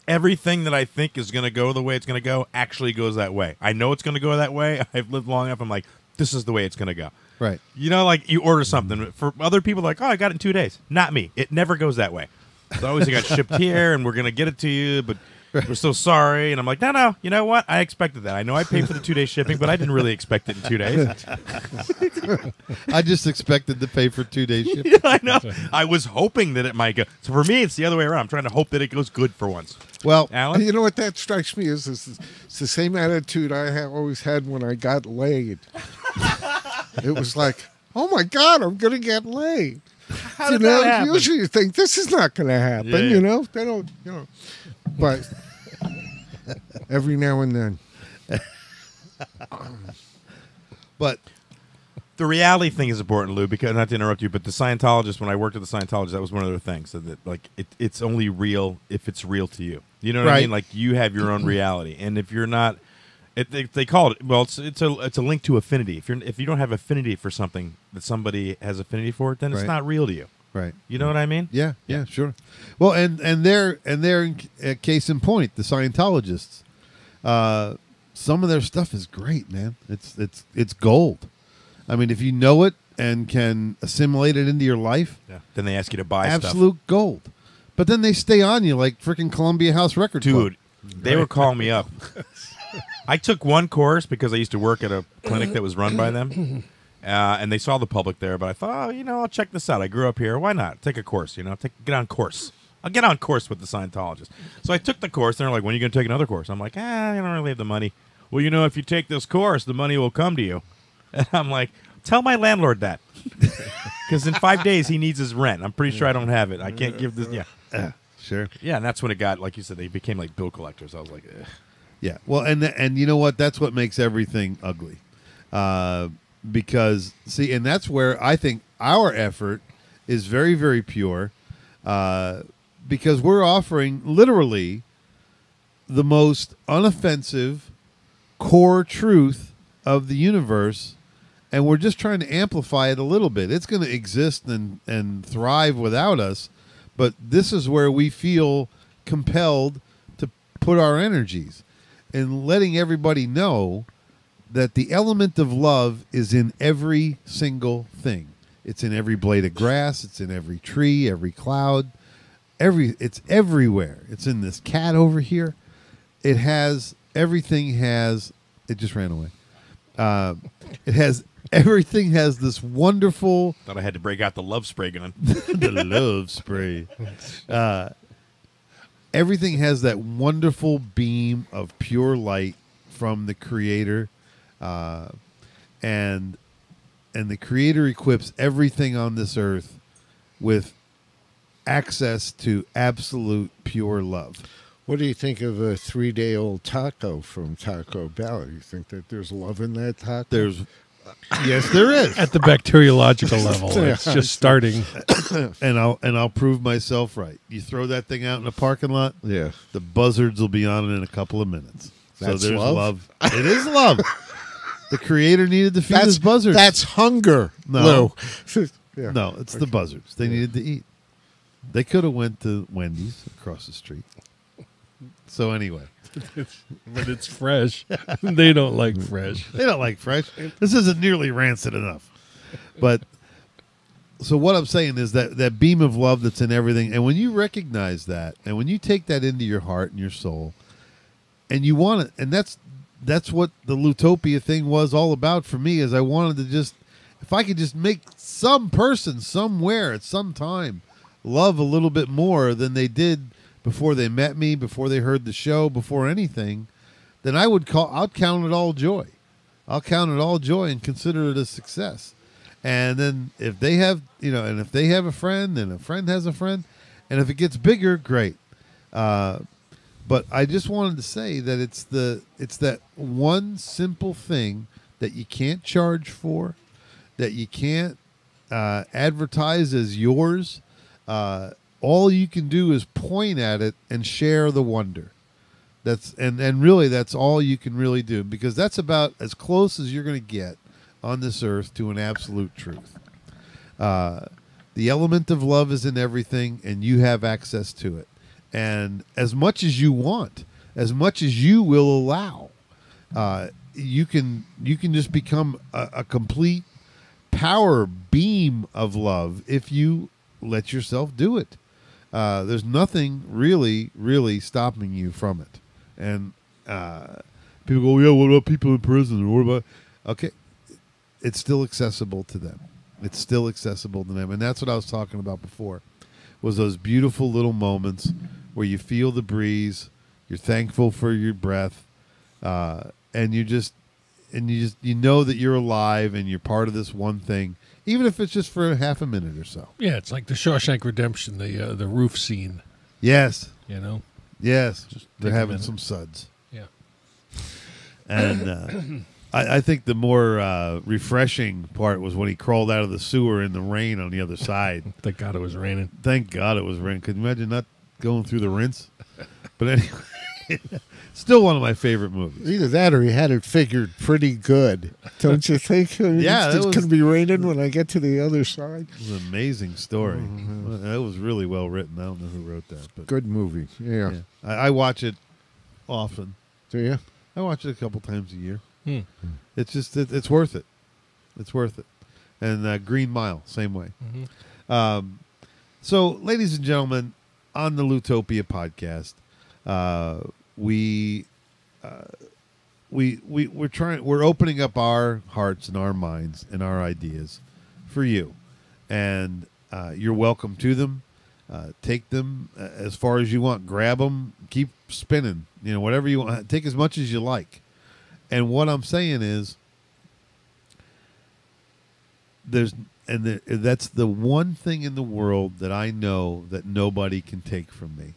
everything that I think is going to go the way it's going to go actually goes that way. I know it's going to go that way. I've lived long enough. I'm like, this is the way it's going to go. Right. Like you order something. For other people, like, oh, I got it in 2 days. Not me. It never goes that way. It's always got shipped here, and we're going to get it to you, but we're so sorry. And I'm like, no, you know what? I expected that. I know I paid for the 2 day shipping, but I didn't really expect it in 2 days. I just expected to pay for 2 days shipping. Yeah, I know. I was hoping that it might go. So for me, it's the other way around. I'm trying to hope that it goes good for once. Well, Alan? You know what that strikes me as? It's the same attitude I always had when I got laid. It was like, oh my God, I'm going to get laid. How did that happen? Usually you think this is not going to happen. Yeah. They don't. But every now and then. but The reality thing is important, Lou, because not to interrupt you, but the Scientologist, when I worked at the Scientologist, that was one of their things. So that like it's only real if it's real to you. You know what I Right. mean? Like you have your own reality, and if you're not, they call it. Well, it's a link to affinity. If you don't have affinity for something that somebody has affinity for, then it's Right. not real to you. right. You know what I mean? Yeah, sure. Well, and they're case in point, the Scientologists. Some of their stuff is great, man. It's gold. I mean, if you know it and can assimilate it into your life, Yeah. Then they ask you to buy absolute gold. But then they stay on you like freaking Columbia House Record stuff. Club. Dude, they were calling me up. I took one course because I used to work at a clinic that was run by them. And they saw the public there, but I thought, I'll check this out. I grew up here. Why not? Take a course, get on course. I'll get on course with the Scientologist. So I took the course. They're like, when are you going to take another course? I'm like, I don't really have the money. Well, if you take this course, the money will come to you. And I'm like, tell my landlord that. Because in 5 days, he needs his rent. I'm pretty sure I don't have it. I can't give this. Yeah. Sure. Yeah, and that's when it got, like you said, they became like bill collectors. I was like, ugh. Yeah. Well, and you know what? That's what makes everything ugly. because see, and that's where I think our effort is very, very pure, because we're offering literally the most unoffensive core truth of the universe, and we're just trying to amplify it a little bit. It's going to exist and thrive without us, but this is where we feel compelled to put our energies, and letting everybody know that the element of love is in every single thing. It's in every blade of grass. It's in every tree, every cloud. It's everywhere. It's in this cat over here. It has everything. It just ran away. It has everything. Has this wonderful. Thought I had to break out the love spray gun. The love spray. Everything has that wonderful beam of pure light from the Creator, and the Creator equips everything on this earth with access to absolute pure love. What do you think of a 3-day-old taco from Taco Bell? You think that there's love in that taco? Yes, there is. At the bacteriological level, it's just starting. And I'll prove myself right. You throw that thing out in a parking lot, Yeah. the buzzards will be on it in a couple of minutes. That's so there's love? It is love. The Creator needed to feed his buzzards. That's hunger. No. Lou. Yeah. No, it's the buzzards. They needed to eat. They could have went to Wendy's across the street. So anyway, But it's fresh. They don't like fresh. they don't like fresh. This isn't nearly rancid enough. But so what I'm saying is that beam of love that's in everything, and when you recognize that, and when you take that into your heart and your soul, and you want it, and that's what the Loutopia thing was all about for me, is I wanted to just, if I could just make some person somewhere at some time love a little bit more than they did before they met me, before they heard the show, before anything, then I'll count it all joy. I'll count it all joy and consider it a success. And then if they have, and if they have a friend and a friend has a friend, and if it gets bigger, great. But I just wanted to say that it's that one simple thing that you can't charge for, that you can't advertise as yours. All you can do is point at it and share the wonder. And really that's all you can really do, because that's about as close as you're going to get on this earth to an absolute truth. The element of love is in everything, and you have access to it. And as much as you want, as much as you will allow, you can just become a complete power beam of love if you let yourself do it. There's nothing really, really stopping you from it. And people go, yeah, what about people in prison? Or what about? Okay, it's still accessible to them. It's still accessible to them. And that's what I was talking about before, was those beautiful little moments where you feel the breeze, you're thankful for your breath, and you know that you're alive and you're part of this one thing, even if it's just for half a minute or so. Yeah, it's like the Shawshank Redemption, the roof scene. Yes. Yes. Just They're take a having minute. some suds. Yeah. And I think the more refreshing part was when he crawled out of the sewer in the rain on the other side. Thank God it was raining. Thank God it was rain. Could you imagine not going through the rinse? But anyway, still one of my favorite movies. Either that or he had it figured pretty good. Don't you think? Yeah, It's it was- going to be raining when I get to the other side. It was an amazing story. It was really well written. I don't know who wrote that, but Good movie. Yeah. yeah. I watch it often. Do you? I watch it a couple times a year. Hmm. It's just it's worth it. It's worth it. And Green Mile, same way. Mhm. So, ladies and gentlemen, on the Loutopia podcast, we're opening up our hearts and our minds and our ideas for you, and you're welcome to them. Take them as far as you want. Grab them. Keep spinning. Whatever you want. Take as much as you like. And what I'm saying is, that's the one thing in the world that I know that nobody can take from me.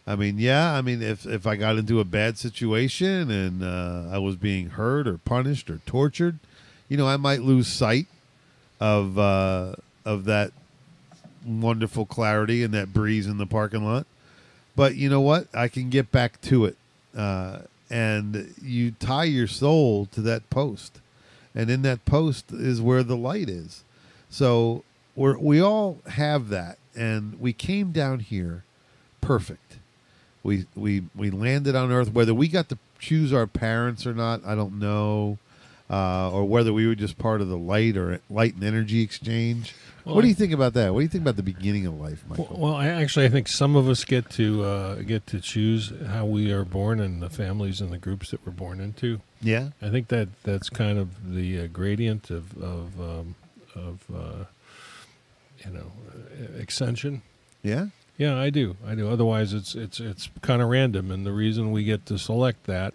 If I got into a bad situation and I was being hurt or punished or tortured, I might lose sight of that wonderful clarity and that breeze in the parking lot. But you know what? I can get back to it. And you tie your soul to that post. And in that post is where the light is. So we all have that. And we came down here perfect. We landed on Earth. Whether we got to choose our parents or not, I don't know. Or whether we were just part of the light and energy exchange. Well, what do you think about that? What do you think about the beginning of life, Michael? Well, I think some of us get to choose how we are born and the families and the groups that we're born into. Yeah, I think that's kind of the gradient of extension. Yeah. Yeah, I do. Otherwise, it's kind of random, and the reason we get to select that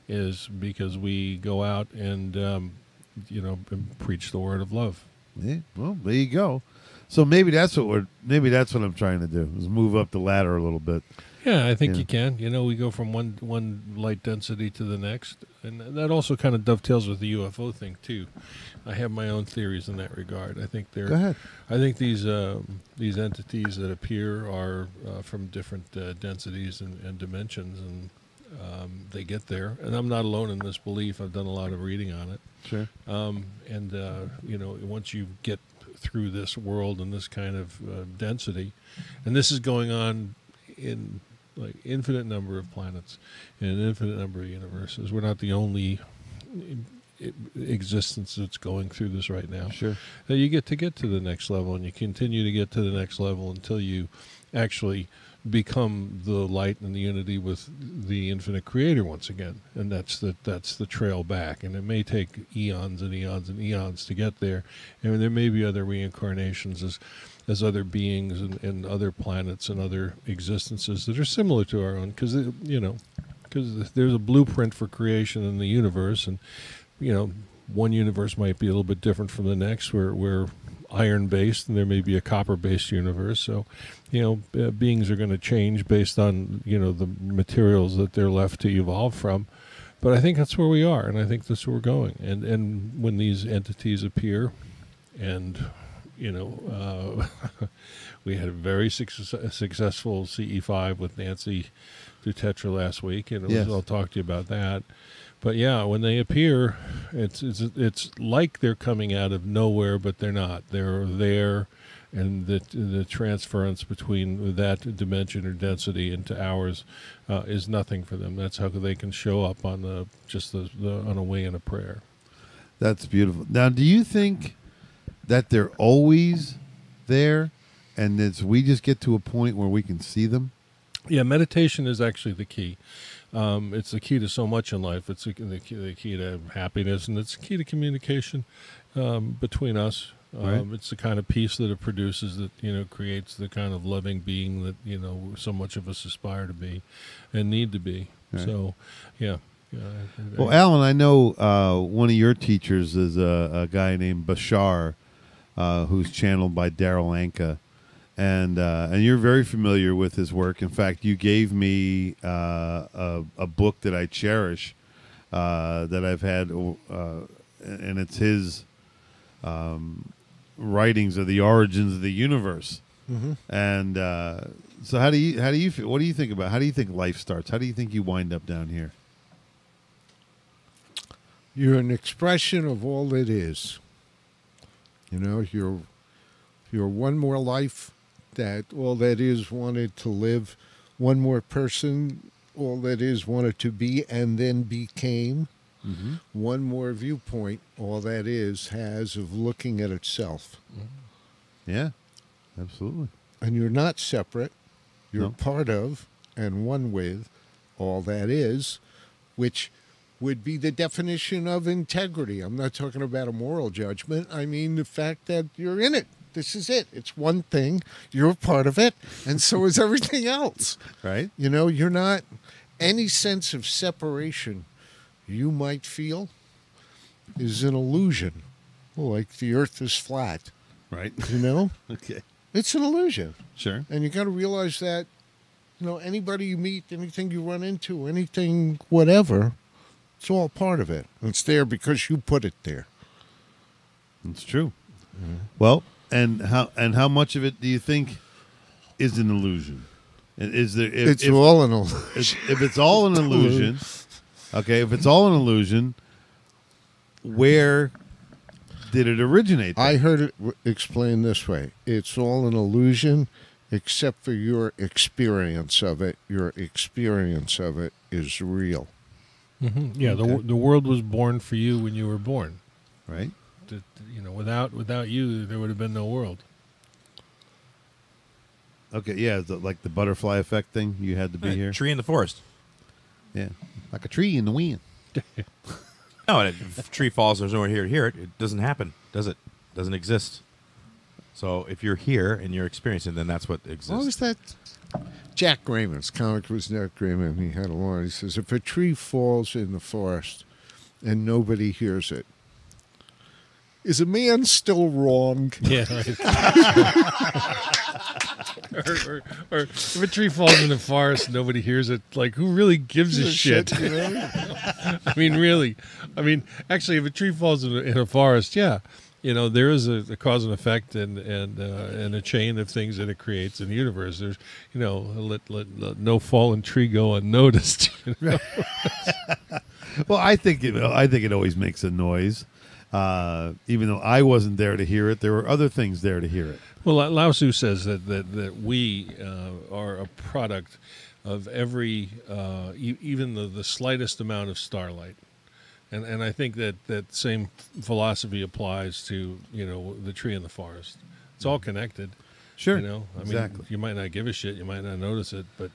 is because we go out and and preach the word of love. Yeah, well, there you go. So maybe that's what I'm trying to do, is move up the ladder a little bit. Yeah, I think you can. We go from one light density to the next, and that also kind of dovetails with the UFO thing too. I have my own theories in that regard. I think Go ahead. I think these entities that appear are from different densities and dimensions, and they get there. And I'm not alone in this belief. I've done a lot of reading on it. Sure. Once you get through this world and this kind of density, and this is going on in like infinite number of planets in an infinite number of universes. We're not the only existence that's going through this right now. Sure. You get to the next level, and you continue to get to the next level until you actually become the light and the unity with the infinite creator once again. And that's the trail back. And it may take eons and eons and eons to get there. And there may be other reincarnations as other beings and other planets and other existences that are similar to our own, because there's a blueprint for creation in the universe, and one universe might be a little bit different from the next. We're iron based, and there may be a copper based universe. So beings are going to change based on the materials that they're left to evolve from. But I think that's where we are, and I think that's where we're going. And when these entities appear, and we had a very successful CE5 with Nancy Dutetra last week, and I'll talk to you about that. But yeah, when they appear, it's like they're coming out of nowhere, but they're not. They're there, and the transference between that dimension or density into ours is nothing for them. That's how they can show up on on a way in a prayer. That's beautiful. Now, do you think that they're always there, and we just get to a point where we can see them? Yeah, meditation is actually the key. It's the key to so much in life. It's the key to happiness, and it's the key to communication between us. Right. It's the kind of peace that it produces that creates the kind of loving being that so much of us aspire to be and need to be. Right. So, yeah. Well, Alan, I know one of your teachers is a guy named Bashar, who's channeled by Daryl Anka. And you're very familiar with his work. In fact, you gave me a book that I cherish, that I've had, and it's his writings of the origins of the universe. Mm-hmm. And so, how do you feel? What do you think about? How do you think life starts? How do you think you wind up down here? You're an expression of all that is. You're one more life that all that is wanted to live, one more person all that is wanted to be and then became, one more viewpoint all that is has of looking at itself. Yeah, absolutely. And you're not separate. You're part of and one with all that is, which would be the definition of integrity. I'm not talking about a moral judgment. I mean the fact that you're in it. This is it. It's one thing. You're a part of it, and so is everything else. Right? You're not any sense of separation you might feel is an illusion. Like the earth is flat. Right. Okay. It's an illusion. Sure. And you got to realize that, anybody you meet, anything you run into, anything, whatever, it's all part of it. And it's there because you put it there. It's true. Well, and how much of it do you think is an illusion? And is there? It's all an illusion. If it's all an illusion, okay. If it's all an illusion, where did it originate? I heard it explained this way: it's all an illusion, except for your experience of it. Your experience of it is real. Mm-hmm. Yeah, Okay. the world was born for you when you were born. Right. Without you, there would have been no world. Okay. Yeah. Like the butterfly effect thing. You had to be here. Tree in the forest. Yeah. Like a tree in the wind. No, and if a tree falls, there's nowhere here to hear it. It doesn't happen, does it? Doesn't exist. So if you're here and you're experiencing, then that's what exists. What was that? Jack Grayman's comic was Jack Grayman. He had a line. He says, "If a tree falls in the forest and nobody hears it, is a man still wrong?" Yeah. Right. or if a tree falls in the forest, nobody hears it. Like, who really gives a shit? You know? I mean, really. I mean, actually, if a tree falls in a forest, yeah, there is a cause and effect and a chain of things that it creates in the universe. There's, let no fallen tree go unnoticed. Well, I think it always makes a noise. Even though I wasn't there to hear it, there were other things there to hear it. Well, Lao Tzu says that we are a product of every, even the slightest amount of starlight. And I think that same philosophy applies to, the tree and the forest. It's all connected. Sure. Exactly. Mean, you might not give a shit, you might not notice it, but,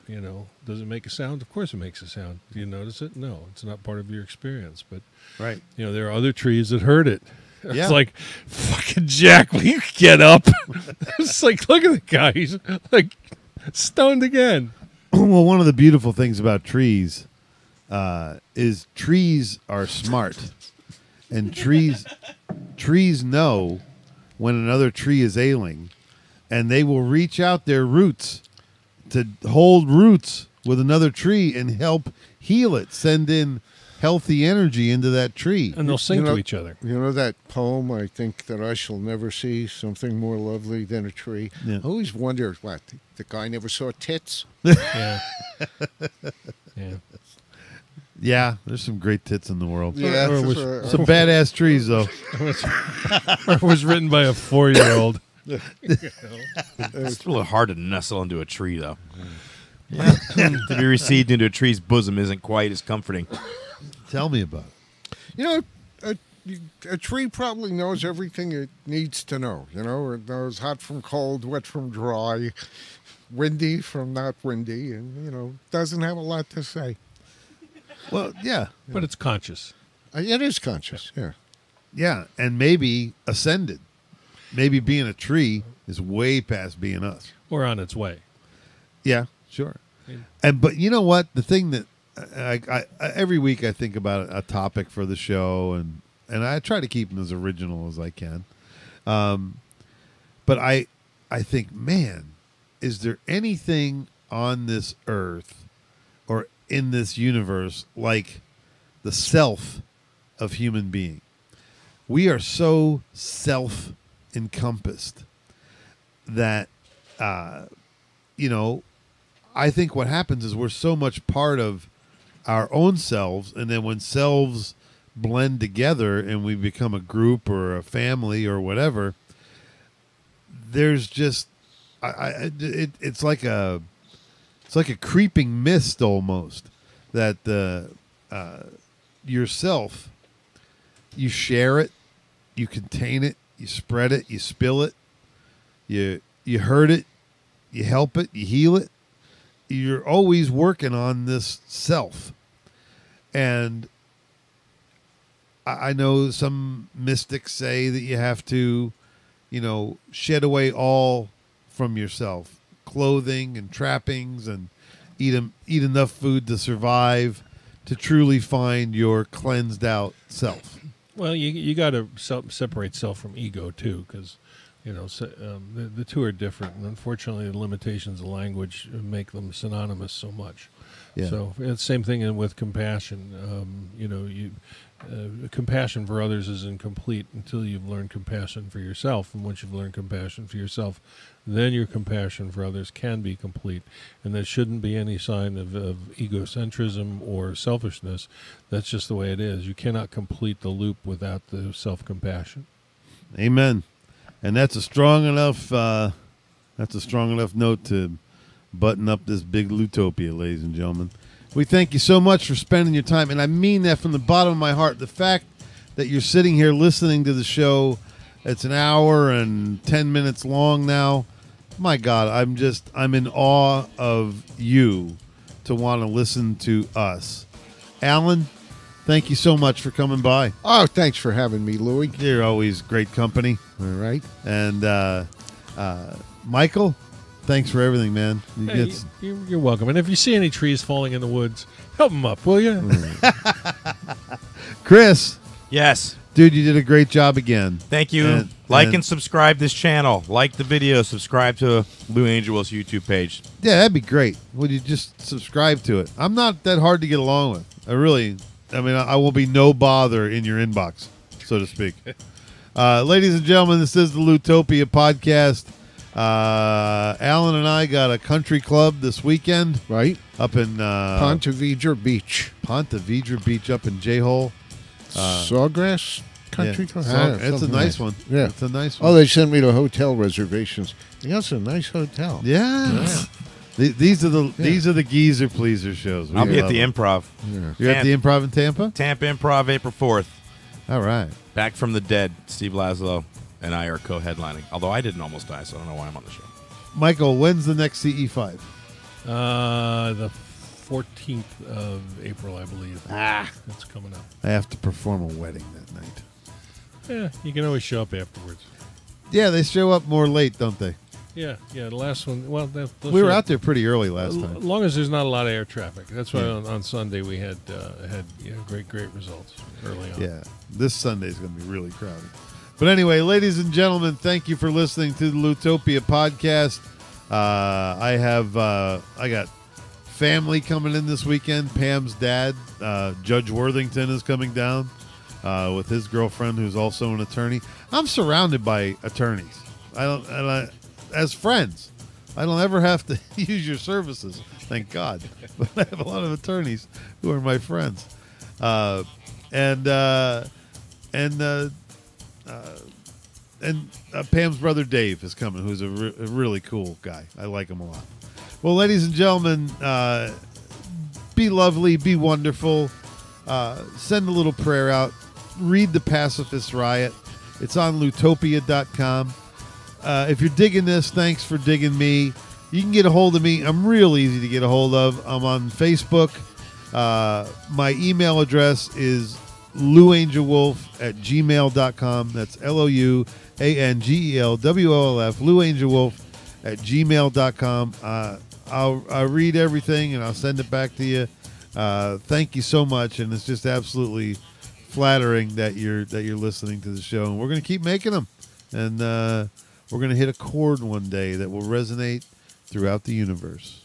does it make a sound? Of course it makes a sound. Do you notice it? No, it's not part of your experience. But, Right. There are other trees that heard it. Yeah. It's like, fucking Jack, will you get up? It's like, look at the guy. He's like stoned again. Well, one of the beautiful things about trees is trees are smart, and trees know when another tree is ailing, and they will reach out their roots to hold roots with another tree and help heal it, send in healthy energy into that tree. And they'll sing to each other. You know that poem, I think that I shall never see something more lovely than a tree? Yeah. I always wondered, what, the guy never saw tits? Yeah. Yeah. Yeah, there's some great tits in the world. Yeah. Or Some badass trees, though. It was written by a 4-year-old. It's a little hard to nestle into a tree, though. To be received into a tree's bosom isn't quite as comforting. Tell me about it. You know, a tree probably knows everything it needs to know. It knows hot from cold, wet from dry, windy from not windy, and, doesn't have a lot to say. Well, yeah. But it's conscious. It is conscious, yeah. Yeah, and maybe ascended. Maybe being a tree is way past being us. Or on its way. Yeah, sure. Yeah. But you know what? The thing that I every week I think about a topic for the show, and I try to keep them as original as I can. But I think, man, is there anything on this earth or in this universe like the self of human being? We are so self-encompassed that, I think what happens is we're so much part of our own selves, and then when selves blend together and we become a group or a family or whatever, there's just it's like a creeping mist almost that the yourself, you share it, you contain it, you spread it, you spill it, you hurt it, you help it, you heal it. You're always working on this self. And I know some mystics say that you have to, shed away all from yourself, clothing and trappings, and eat enough food to survive, to truly find your cleansed out self. Well, you got to separate self from ego, too, because the two are different, and unfortunately the limitations of language make them synonymous so much. Yeah. So it's the same thing with compassion. compassion for others is incomplete until you've learned compassion for yourself. And once you've learned compassion for yourself, then your compassion for others can be complete. And that shouldn't be any sign of egocentrism or selfishness. That's just the way it is. You cannot complete the loop without the self-compassion. Amen. And that's a strong enough note to button up this big Loutopia, ladies and gentlemen. We thank you so much for spending your time, and I mean that from the bottom of my heart. The fact that you're sitting here listening to the show, it's an hour and 10 minutes long now. My God, I'm in awe of you to want to listen to us. Alan, thank you so much for coming by. Oh, thanks for having me, Louie. You're always great company. All right. And Michael, thanks for everything, man. You're welcome. And if you see any trees falling in the woods, help them up, will you? Chris. Yes. Dude, you did a great job again. Thank you. And subscribe this channel. Like the video. Subscribe to Lou Angel Wolf's YouTube page. Yeah, that'd be great. Would you just subscribe to it? I'm not that hard to get along with. I will be no bother in your inbox, so to speak. Ladies and gentlemen, this is the Loutopia podcast. Alan and I got a country club this weekend. Right. Up in Ponte Vedra Beach. Ponte Vedra Beach up in J-Hole. Sawgrass Country Club? It's a nice one. Yeah. It's a nice one. Oh, they sent me the hotel reservations. Yeah, it's a nice hotel. Yeah. These are the geezer pleaser shows. I'll be at the Improv. Yeah. You're at the Improv in Tampa? Tampa Improv, April 4th. All right. Back from the dead. Steve Laszlo and I are co-headlining. Although I didn't almost die, so I don't know why I'm on the show. Michael, when's the next CE5? The 14th of April, I believe. That's coming up. I have to perform a wedding that night. Yeah, you can always show up afterwards. Yeah, they show up more late, don't they? Yeah. The last one. Well, we were out there pretty early last time. As long as there's not a lot of air traffic. That's why on Sunday we had great results early on. Yeah, this Sunday's going to be really crowded. But anyway, ladies and gentlemen, thank you for listening to the Loutopia podcast. I got family coming in this weekend. Pam's dad, Judge Worthington, is coming down with his girlfriend, who's also an attorney. I'm surrounded by attorneys. As friends, I don't ever have to use your services, thank God. But I have a lot of attorneys who are my friends, and Pam's brother Dave is coming, who's a really cool guy. I like him a lot. Well, ladies and gentlemen, be lovely, be wonderful. Send a little prayer out. Read The Pacifist Riot. It's on Loutopia.com. If you're digging this, thanks for digging me. You can get a hold of me. I'm real easy to get a hold of. I'm on Facebook. My email address is louangelwolf@gmail.com. That's LOUANGELWOLF, louangelwolf@gmail.com. I'll read everything and I'll send it back to you. Thank you so much, and it's just absolutely flattering that you're listening to the show, and we're going to keep making them, and we're going to hit a chord one day that will resonate throughout the universe.